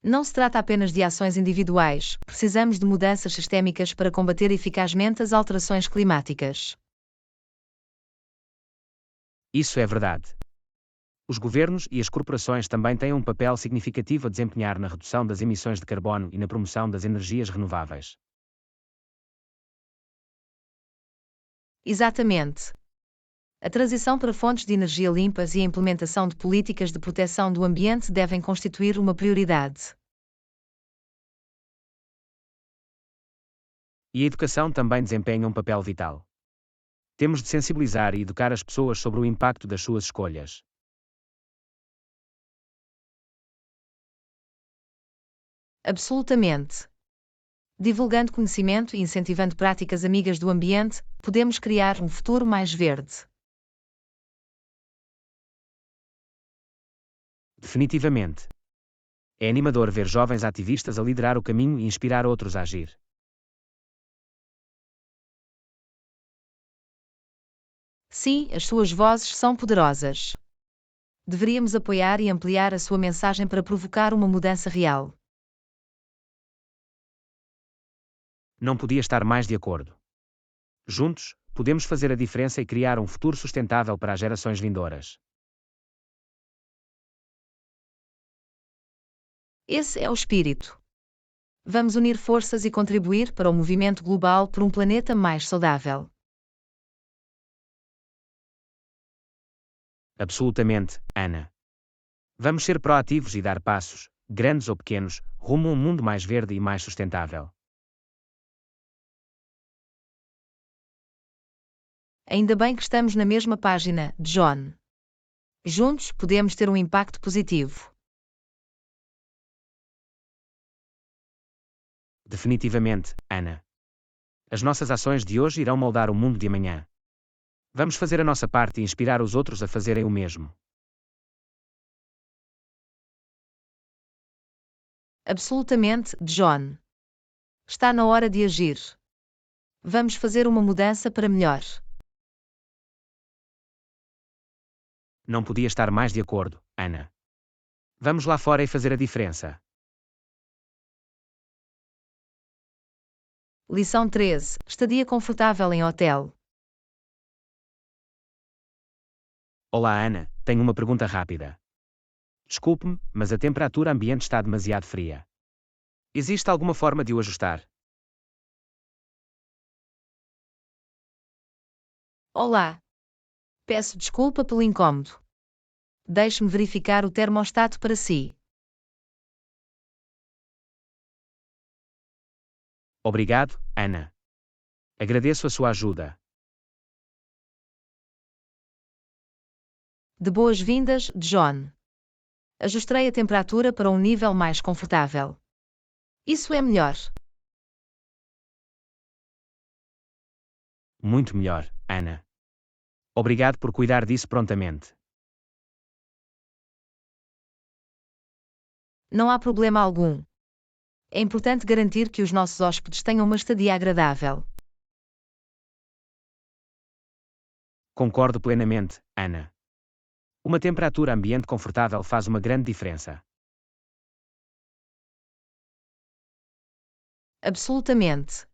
Não se trata apenas de ações individuais, precisamos de mudanças sistémicas para combater eficazmente as alterações climáticas. Isso é verdade. Os governos e as corporações também têm um papel significativo a desempenhar na redução das emissões de carbono e na promoção das energias renováveis. Exatamente. A transição para fontes de energia limpas e a implementação de políticas de proteção do ambiente devem constituir uma prioridade. E a educação também desempenha um papel vital. Temos de sensibilizar e educar as pessoas sobre o impacto das suas escolhas. Absolutamente. Divulgando conhecimento e incentivando práticas amigas do ambiente, podemos criar um futuro mais verde. Definitivamente. É animador ver jovens ativistas a liderar o caminho e inspirar outros a agir. Sim, as suas vozes são poderosas. Deveríamos apoiar e ampliar a sua mensagem para provocar uma mudança real. Não podia estar mais de acordo. Juntos, podemos fazer a diferença e criar um futuro sustentável para as gerações vindouras. Esse é o espírito. Vamos unir forças e contribuir para o movimento global por um planeta mais saudável. Absolutamente, Ana. Vamos ser proativos e dar passos, grandes ou pequenos, rumo a um mundo mais verde e mais sustentável. Ainda bem que estamos na mesma página, John. Juntos podemos ter um impacto positivo. Definitivamente, Ana. As nossas ações de hoje irão moldar o mundo de amanhã. Vamos fazer a nossa parte e inspirar os outros a fazerem o mesmo. Absolutamente, John. Está na hora de agir. Vamos fazer uma mudança para melhor. Não podia estar mais de acordo, Ana. Vamos lá fora e fazer a diferença. Lição 13. Estadia confortável em hotel. Olá, Ana, tenho uma pergunta rápida. Desculpe-me, mas a temperatura ambiente está demasiado fria. Existe alguma forma de o ajustar? Olá. Peço desculpa pelo incômodo. Deixe-me verificar o termostato para si. Obrigado, Ana. Agradeço a sua ajuda. De boas-vindas, John. Ajustarei a temperatura para um nível mais confortável. Isso é melhor. Muito melhor, Ana. Obrigado por cuidar disso prontamente. Não há problema algum. É importante garantir que os nossos hóspedes tenham uma estadia agradável. Concordo plenamente, Ana. Uma temperatura ambiente confortável faz uma grande diferença. Absolutamente.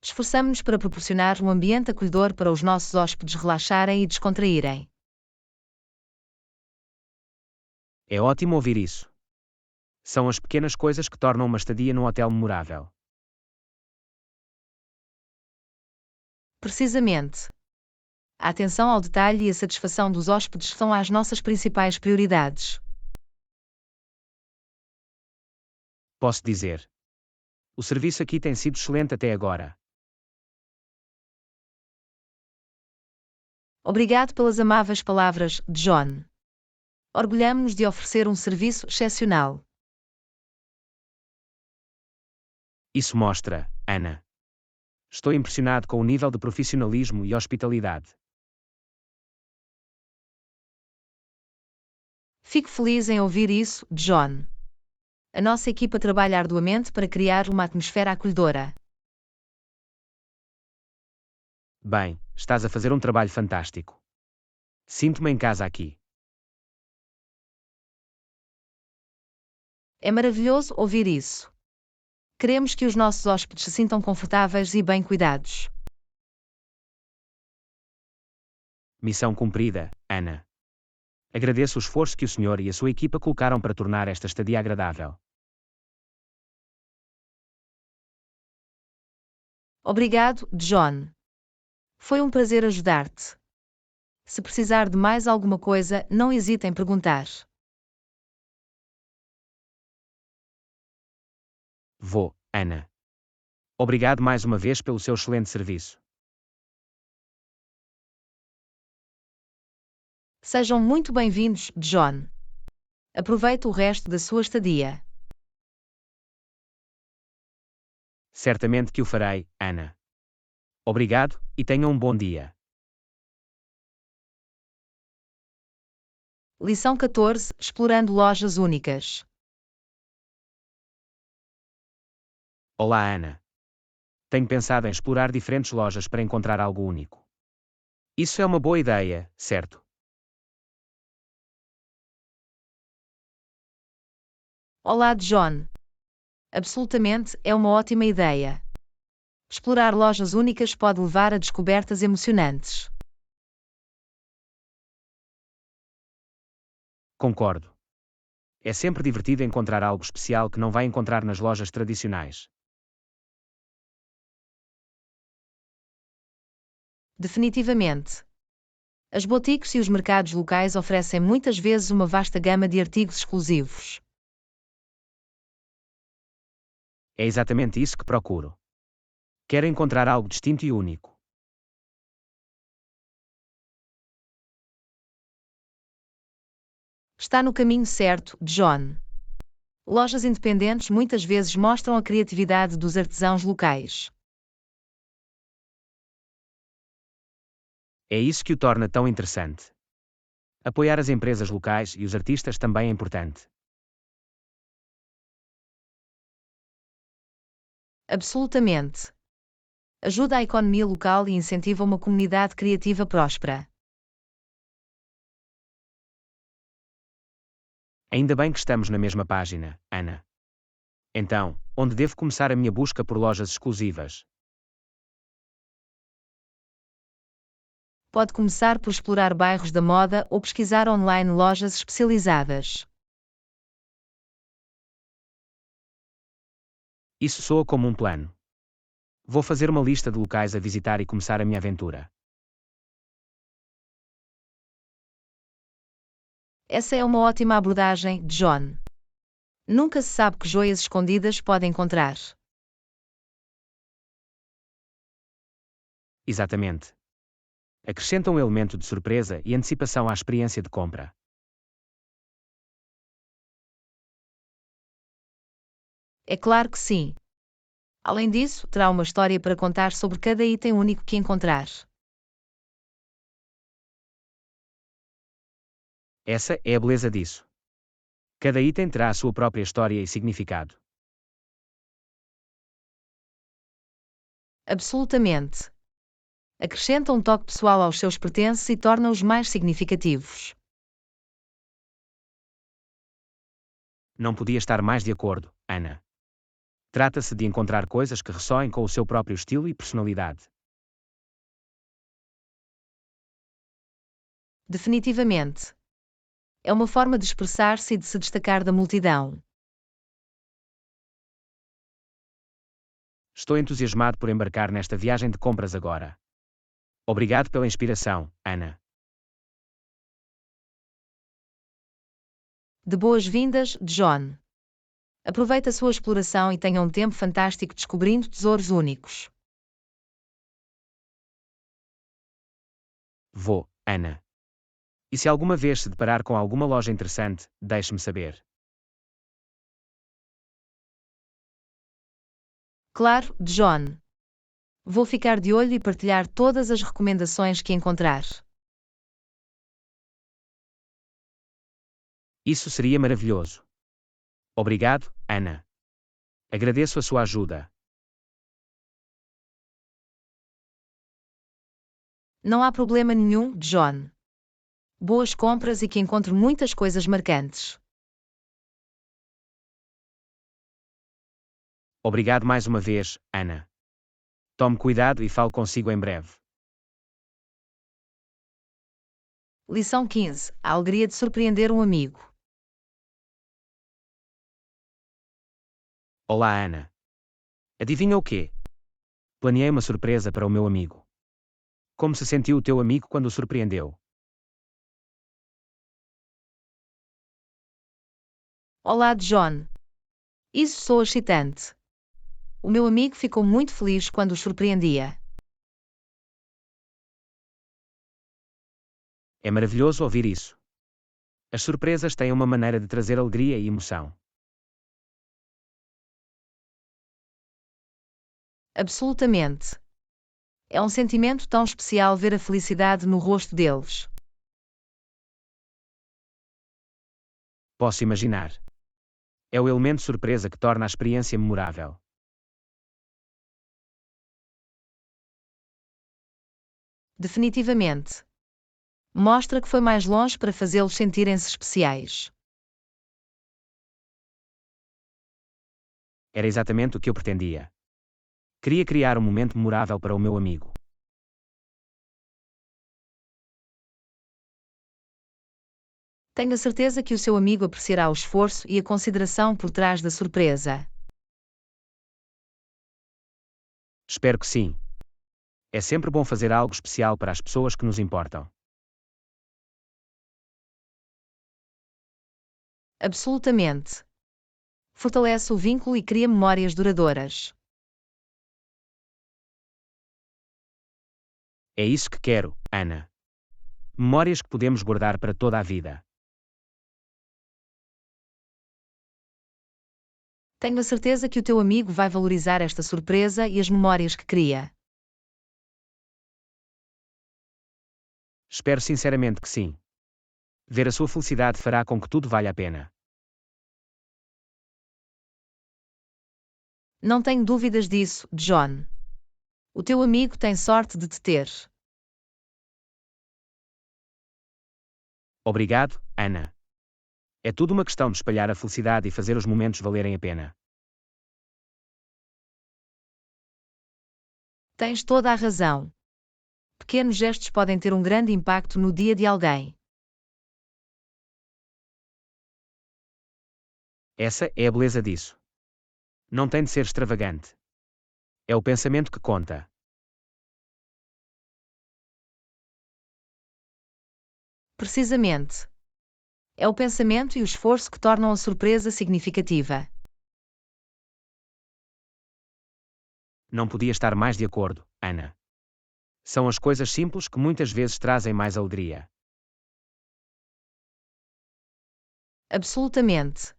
Esforçamo-nos para proporcionar um ambiente acolhedor para os nossos hóspedes relaxarem e descontraírem. É ótimo ouvir isso. São as pequenas coisas que tornam uma estadia num hotel memorável. Precisamente. A atenção ao detalhe e a satisfação dos hóspedes são as nossas principais prioridades. Posso dizer. O serviço aqui tem sido excelente até agora. Obrigado pelas amáveis palavras, John. Orgulhamo-nos de oferecer um serviço excepcional. Isso mostra, Ana. Estou impressionado com o nível de profissionalismo e hospitalidade. Fico feliz em ouvir isso, John. A nossa equipa trabalha arduamente para criar uma atmosfera acolhedora. Bem, estás a fazer um trabalho fantástico. Sinto-me em casa aqui. É maravilhoso ouvir isso. Queremos que os nossos hóspedes se sintam confortáveis e bem cuidados. Missão cumprida, Ana. Agradeço o esforço que o senhor e a sua equipa colocaram para tornar esta estadia agradável. Obrigado, John. Foi um prazer ajudar-te. Se precisar de mais alguma coisa, não hesite em perguntar. Vou, Ana. Obrigado mais uma vez pelo seu excelente serviço. Sejam muito bem-vindos, John. Aproveite o resto da sua estadia. Certamente que o farei, Ana. Obrigado, e tenha um bom dia. Lição 14: Explorando lojas únicas. Olá, Ana. Tenho pensado em explorar diferentes lojas para encontrar algo único. Isso é uma boa ideia, certo? Olá, John. Absolutamente, é uma ótima ideia. Explorar lojas únicas pode levar a descobertas emocionantes. Concordo. É sempre divertido encontrar algo especial que não vai encontrar nas lojas tradicionais. Definitivamente. As boutiques e os mercados locais oferecem muitas vezes uma vasta gama de artigos exclusivos. É exatamente isso que procuro. Quero encontrar algo distinto e único. Está no caminho certo, John. Lojas independentes muitas vezes mostram a criatividade dos artesãos locais. É isso que o torna tão interessante. Apoiar as empresas locais e os artistas também é importante. Absolutamente. Ajuda a economia local e incentiva uma comunidade criativa próspera. Ainda bem que estamos na mesma página, Ana. Então, onde devo começar a minha busca por lojas exclusivas? Pode começar por explorar bairros da moda ou pesquisar online lojas especializadas. Isso soa como um plano. Vou fazer uma lista de locais a visitar e começar a minha aventura. Essa é uma ótima abordagem, John. Nunca se sabe que joias escondidas pode encontrar. Exatamente. Acrescenta um elemento de surpresa e antecipação à experiência de compra. É claro que sim. Além disso, terá uma história para contar sobre cada item único que encontrar. Essa é a beleza disso. Cada item terá a sua própria história e significado. Absolutamente. Acrescenta um toque pessoal aos seus pertences e torna-os mais significativos. Não podia estar mais de acordo, Ana. Trata-se de encontrar coisas que ressoem com o seu próprio estilo e personalidade. Definitivamente. É uma forma de expressar-se e de se destacar da multidão. Estou entusiasmado por embarcar nesta viagem de compras agora. Obrigado pela inspiração, Ana. De boas-vindas, John. Aproveite a sua exploração e tenha um tempo fantástico descobrindo tesouros únicos. Vou, Ana. E se alguma vez se deparar com alguma loja interessante, deixe-me saber. Claro, John. Vou ficar de olho e partilhar todas as recomendações que encontrar. Isso seria maravilhoso. Obrigado, Ana. Agradeço a sua ajuda. Não há problema nenhum, John. Boas compras e que encontre muitas coisas marcantes. Obrigado mais uma vez, Ana. Tome cuidado e falo consigo em breve. Lição 15: A alegria de surpreender um amigo. Olá, Ana. Adivinha o quê? Planeei uma surpresa para o meu amigo. Como se sentiu o teu amigo quando o surpreendeu? Olá, John. Isso soa excitante. O meu amigo ficou muito feliz quando os surpreendia. É maravilhoso ouvir isso. As surpresas têm uma maneira de trazer alegria e emoção. Absolutamente. É um sentimento tão especial ver a felicidade no rosto deles. Posso imaginar. É o elemento surpresa que torna a experiência memorável. Definitivamente. Mostra que foi mais longe para fazê-los sentirem-se especiais. Era exatamente o que eu pretendia. Queria criar um momento memorável para o meu amigo. Tenho a certeza que o seu amigo apreciará o esforço e a consideração por trás da surpresa. Espero que sim. É sempre bom fazer algo especial para as pessoas que nos importam. Absolutamente. Fortalece o vínculo e cria memórias duradouras. É isso que quero, Ana. Memórias que podemos guardar para toda a vida. Tenho a certeza que o teu amigo vai valorizar esta surpresa e as memórias que cria. Espero sinceramente que sim. Ver a sua felicidade fará com que tudo valha a pena. Não tenho dúvidas disso, John. O teu amigo tem sorte de te ter. Obrigado, Ana. É tudo uma questão de espalhar a felicidade e fazer os momentos valerem a pena. Tens toda a razão. Pequenos gestos podem ter um grande impacto no dia de alguém. Essa é a beleza disso. Não tem de ser extravagante. É o pensamento que conta. Precisamente. É o pensamento e o esforço que tornam a surpresa significativa. Não podia estar mais de acordo, Ana. São as coisas simples que muitas vezes trazem mais alegria. Absolutamente.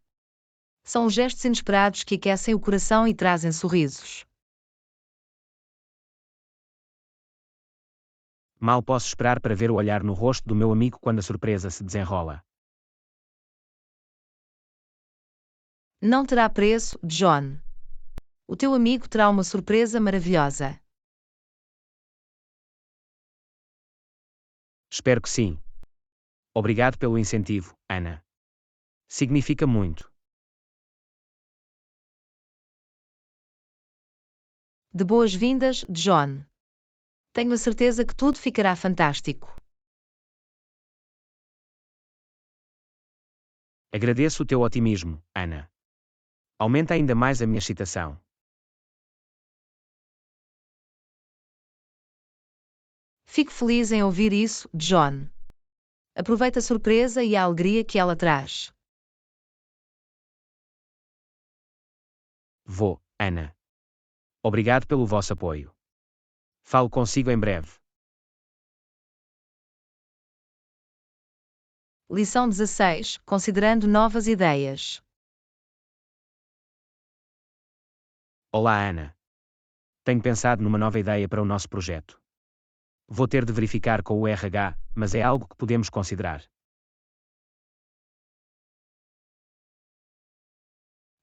São os gestos inesperados que aquecem o coração e trazem sorrisos. Mal posso esperar para ver o olhar no rosto do meu amigo quando a surpresa se desenrola. Não terá preço, John. O teu amigo terá uma surpresa maravilhosa. Espero que sim. Obrigado pelo incentivo, Ana. Significa muito. De boas-vindas, John. Tenho a certeza que tudo ficará fantástico. Agradeço o teu otimismo, Ana. Aumenta ainda mais a minha excitação. Fico feliz em ouvir isso, John. Aproveita a surpresa e a alegria que ela traz. Vou, Ana. Obrigado pelo vosso apoio. Falo consigo em breve. Lição 16. Considerando novas ideias. Olá, Ana. Tenho pensado numa nova ideia para o nosso projeto. Vou ter de verificar com o RH, mas é algo que podemos considerar.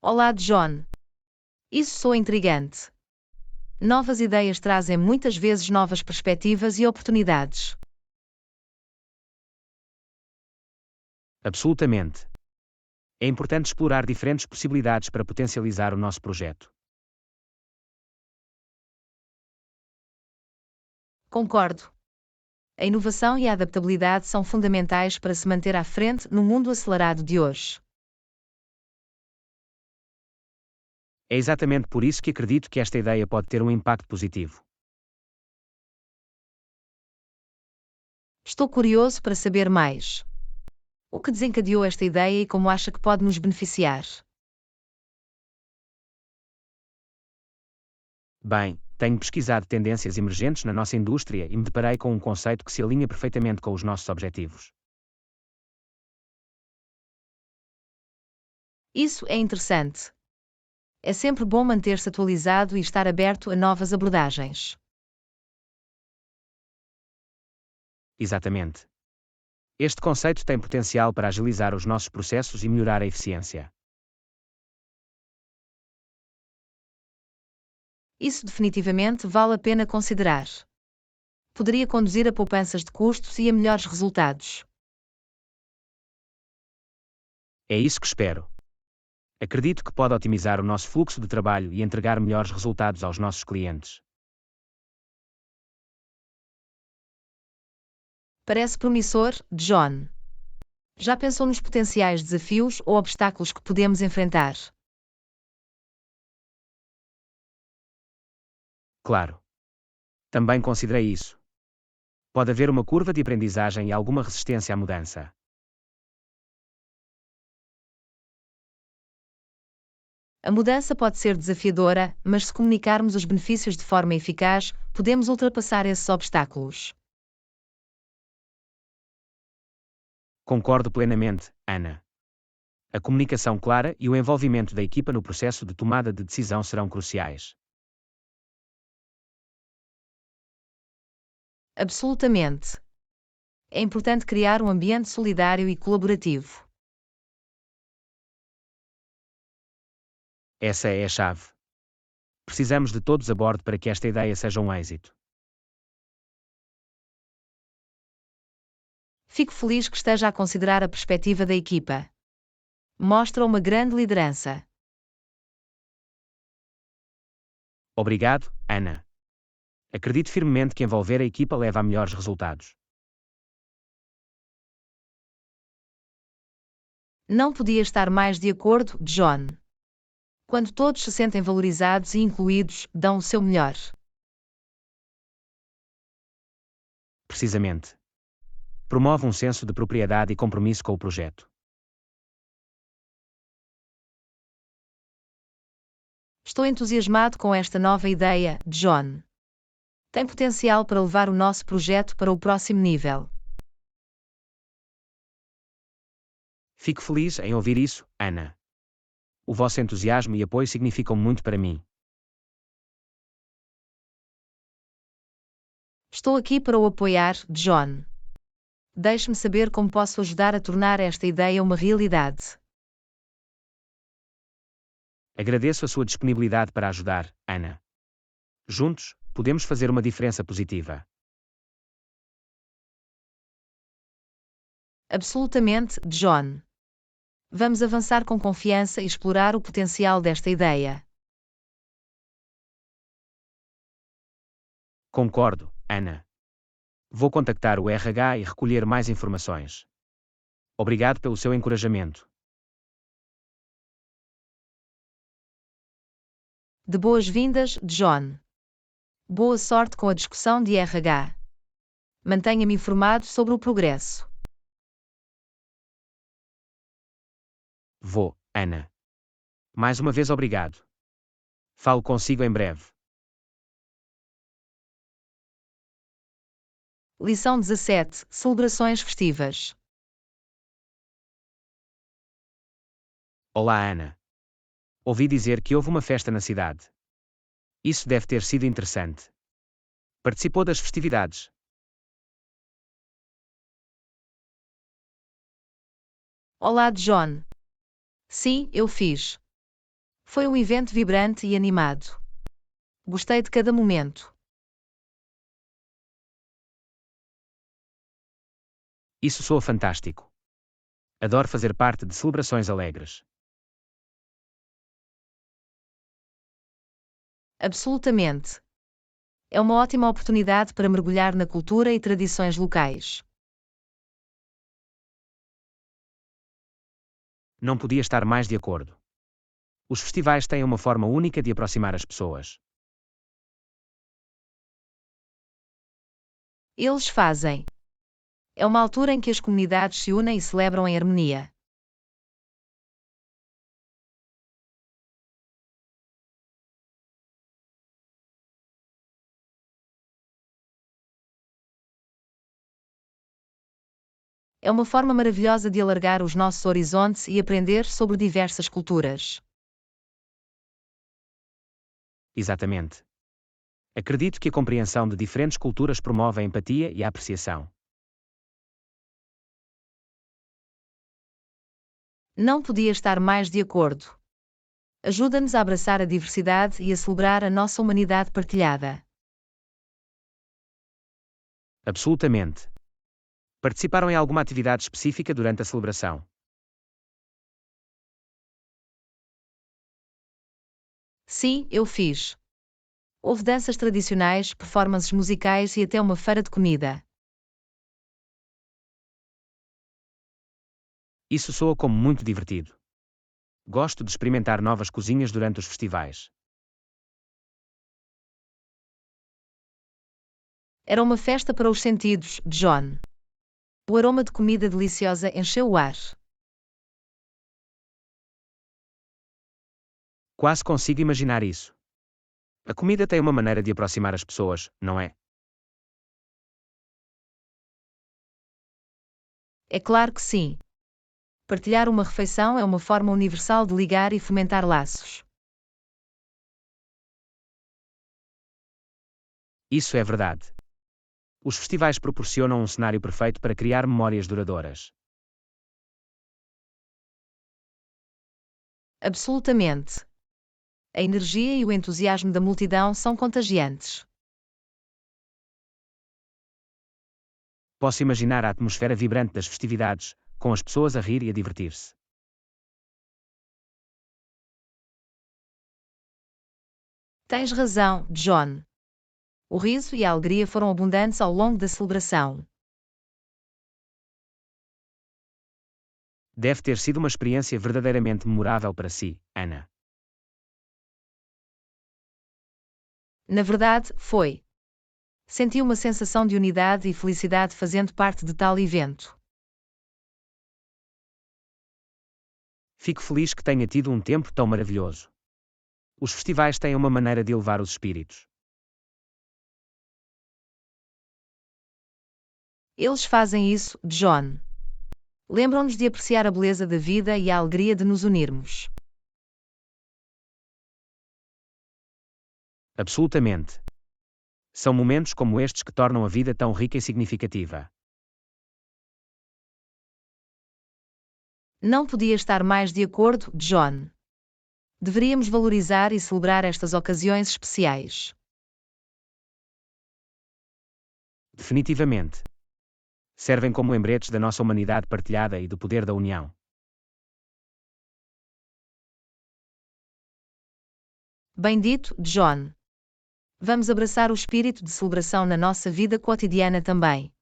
Olá, John. Isso soa intrigante. Novas ideias trazem muitas vezes novas perspectivas e oportunidades. Absolutamente. É importante explorar diferentes possibilidades para potencializar o nosso projeto. Concordo. A inovação e a adaptabilidade são fundamentais para se manter à frente no mundo acelerado de hoje. É exatamente por isso que acredito que esta ideia pode ter um impacto positivo. Estou curioso para saber mais. O que desencadeou esta ideia e como acha que pode nos beneficiar? Bem, tenho pesquisado tendências emergentes na nossa indústria e me deparei com um conceito que se alinha perfeitamente com os nossos objetivos. Isso é interessante. É sempre bom manter-se atualizado e estar aberto a novas abordagens. Exatamente. Este conceito tem potencial para agilizar os nossos processos e melhorar a eficiência. Isso definitivamente vale a pena considerar. Poderia conduzir a poupanças de custos e a melhores resultados. É isso que espero. Acredito que pode otimizar o nosso fluxo de trabalho e entregar melhores resultados aos nossos clientes. Parece promissor, John. Já pensou nos potenciais desafios ou obstáculos que podemos enfrentar? Claro. Também considerei isso. Pode haver uma curva de aprendizagem e alguma resistência à mudança. A mudança pode ser desafiadora, mas se comunicarmos os benefícios de forma eficaz, podemos ultrapassar esses obstáculos. Concordo plenamente, Ana. A comunicação clara e o envolvimento da equipa no processo de tomada de decisão serão cruciais. Absolutamente. É importante criar um ambiente solidário e colaborativo. Essa é a chave. Precisamos de todos a bordo para que esta ideia seja um êxito. Fico feliz que esteja a considerar a perspectiva da equipa. Mostra uma grande liderança. Obrigado, Ana. Acredito firmemente que envolver a equipa leva a melhores resultados. Não podia estar mais de acordo, John. Quando todos se sentem valorizados e incluídos, dão o seu melhor. Precisamente. Promove um senso de propriedade e compromisso com o projeto. Estou entusiasmado com esta nova ideia, John. Tem potencial para levar o nosso projeto para o próximo nível. Fico feliz em ouvir isso, Ana. O vosso entusiasmo e apoio significam muito para mim. Estou aqui para o apoiar, John. Deixe-me saber como posso ajudar a tornar esta ideia uma realidade. Agradeço a sua disponibilidade para ajudar, Ana. Juntos, podemos fazer uma diferença positiva. Absolutamente, John. Vamos avançar com confiança e explorar o potencial desta ideia. Concordo, Ana. Vou contactar o RH e recolher mais informações. Obrigado pelo seu encorajamento. De boas-vindas, John. Boa sorte com a discussão de RH. Mantenha-me informado sobre o progresso. Vou, Ana. Mais uma vez obrigado. Falo consigo em breve. Lição 17. Celebrações festivas. Olá, Ana. Ouvi dizer que houve uma festa na cidade. Isso deve ter sido interessante. Participou das festividades? Olá, John. Sim, eu fiz. Foi um evento vibrante e animado. Gostei de cada momento. Isso soa fantástico. Adoro fazer parte de celebrações alegres. Absolutamente. É uma ótima oportunidade para mergulhar na cultura e tradições locais. Não podia estar mais de acordo. Os festivais têm uma forma única de aproximar as pessoas. Eles fazem. É uma altura em que as comunidades se unem e celebram em harmonia. É uma forma maravilhosa de alargar os nossos horizontes e aprender sobre diversas culturas. Exatamente. Acredito que a compreensão de diferentes culturas promove a empatia e a apreciação. Não podia estar mais de acordo. Ajuda-nos a abraçar a diversidade e a celebrar a nossa humanidade partilhada. Absolutamente. Participaram em alguma atividade específica durante a celebração? Sim, eu fiz. Houve danças tradicionais, performances musicais e até uma feira de comida. Isso soa como muito divertido. Gosto de experimentar novas cozinhas durante os festivais. Era uma festa para os sentidos, John. O aroma de comida deliciosa encheu o ar. Quase consigo imaginar isso. A comida tem uma maneira de aproximar as pessoas, não é? É claro que sim. Partilhar uma refeição é uma forma universal de ligar e fomentar laços. Isso é verdade. Os festivais proporcionam um cenário perfeito para criar memórias duradouras. Absolutamente. A energia e o entusiasmo da multidão são contagiantes. Posso imaginar a atmosfera vibrante das festividades, com as pessoas a rir e a divertir-se. Tens razão, John. O riso e a alegria foram abundantes ao longo da celebração. Deve ter sido uma experiência verdadeiramente memorável para si, Ana. Na verdade, foi. Senti uma sensação de unidade e felicidade fazendo parte de tal evento. Fico feliz que tenha tido um tempo tão maravilhoso. Os festivais têm uma maneira de elevar os espíritos. Eles fazem isso, John. Lembram-nos de apreciar a beleza da vida e a alegria de nos unirmos. Absolutamente. São momentos como estes que tornam a vida tão rica e significativa. Não podia estar mais de acordo, John. Deveríamos valorizar e celebrar estas ocasiões especiais. Definitivamente. Servem como lembretes da nossa humanidade partilhada e do poder da união. Bem dito, John. Vamos abraçar o espírito de celebração na nossa vida cotidiana também.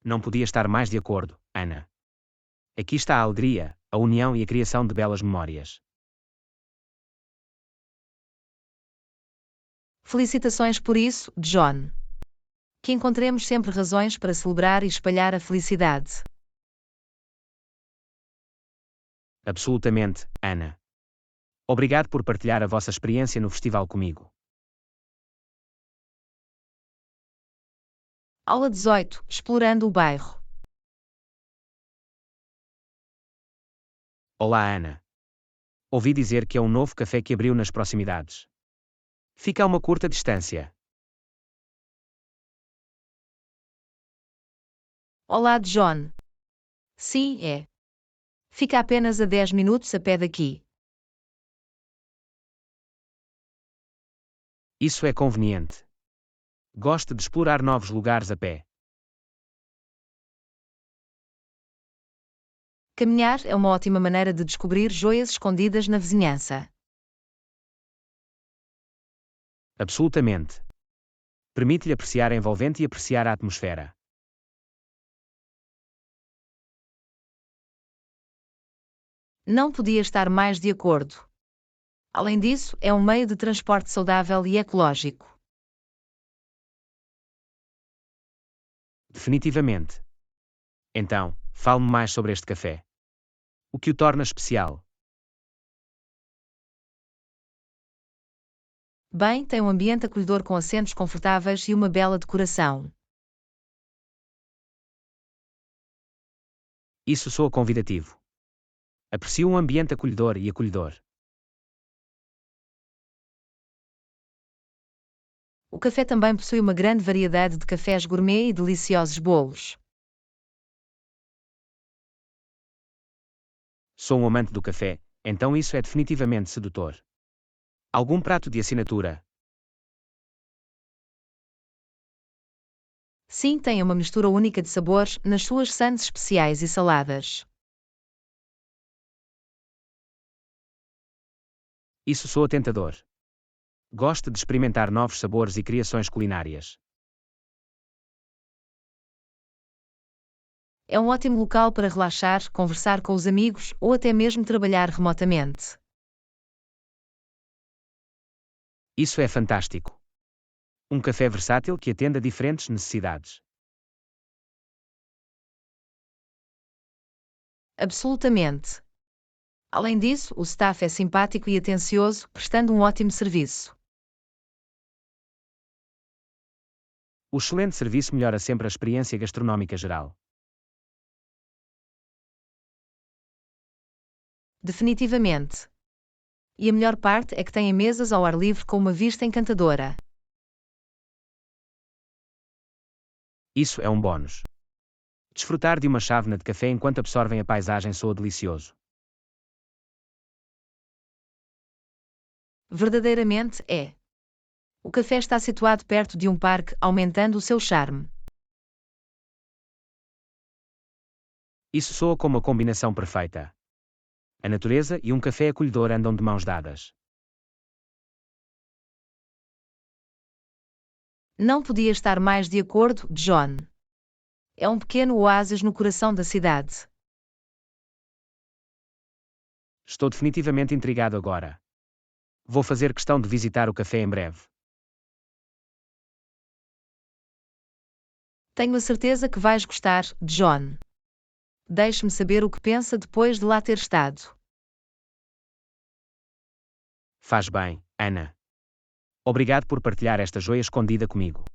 Não podia estar mais de acordo, Ana. Aqui está a alegria, a união e a criação de belas memórias. Felicitações por isso, John. Que encontremos sempre razões para celebrar e espalhar a felicidade. Absolutamente, Ana. Obrigado por partilhar a vossa experiência no festival comigo. Aula 18. Explorando o bairro. Olá, Ana. Ouvi dizer que é um novo café que abriu nas proximidades. Fica a uma curta distância. Olá, John. Sim, é. Fica apenas a 10 minutos a pé daqui. Isso é conveniente. Gosto de explorar novos lugares a pé. Caminhar é uma ótima maneira de descobrir joias escondidas na vizinhança. Absolutamente. Permite-lhe apreciar a envolvente e apreciar a atmosfera. Não podia estar mais de acordo. Além disso, é um meio de transporte saudável e ecológico. Definitivamente. Então, fale-me mais sobre este café. O que o torna especial? Bem, tem um ambiente acolhedor com assentos confortáveis e uma bela decoração. Isso soa convidativo. Aprecio um ambiente acolhedor e acolhedor. O café também possui uma grande variedade de cafés gourmet e deliciosos bolos. Sou um amante do café, então isso é definitivamente sedutor. Algum prato de assinatura? Sim, tem uma mistura única de sabores nas suas sandes especiais e saladas. Isso soa tentador. Gosto de experimentar novos sabores e criações culinárias. É um ótimo local para relaxar, conversar com os amigos ou até mesmo trabalhar remotamente. Isso é fantástico. Um café versátil que atenda a diferentes necessidades. Absolutamente. Além disso, o staff é simpático e atencioso, prestando um ótimo serviço. O excelente serviço melhora sempre a experiência gastronómica geral. Definitivamente. E a melhor parte é que têm mesas ao ar livre com uma vista encantadora. Isso é um bônus. Desfrutar de uma chávena de café enquanto absorvem a paisagem soa delicioso. Verdadeiramente é. O café está situado perto de um parque, aumentando o seu charme. Isso soa como a combinação perfeita. A natureza e um café acolhedor andam de mãos dadas. Não podia estar mais de acordo, John. É um pequeno oásis no coração da cidade. Estou definitivamente intrigado agora. Vou fazer questão de visitar o café em breve. Tenho a certeza que vais gostar, John. Deixe-me saber o que pensa depois de lá ter estado. Faz bem, Ana. Obrigado por partilhar esta joia escondida comigo.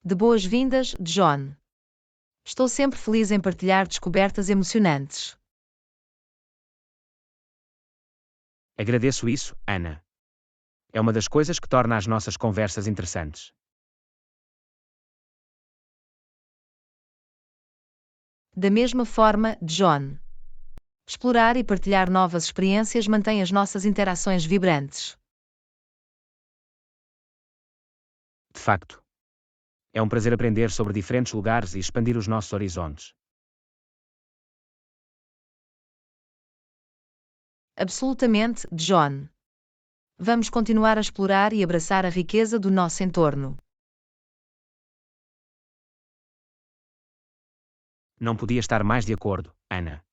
De boas-vindas, John. Estou sempre feliz em partilhar descobertas emocionantes. Agradeço isso, Ana. É uma das coisas que torna as nossas conversas interessantes. Da mesma forma, John. Explorar e partilhar novas experiências mantém as nossas interações vibrantes. De facto. É um prazer aprender sobre diferentes lugares e expandir os nossos horizontes. Absolutamente, John. Vamos continuar a explorar e abraçar a riqueza do nosso entorno. Não podia estar mais de acordo, Ana.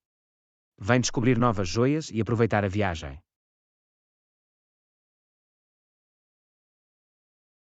Vem descobrir novas joias e aproveitar a viagem.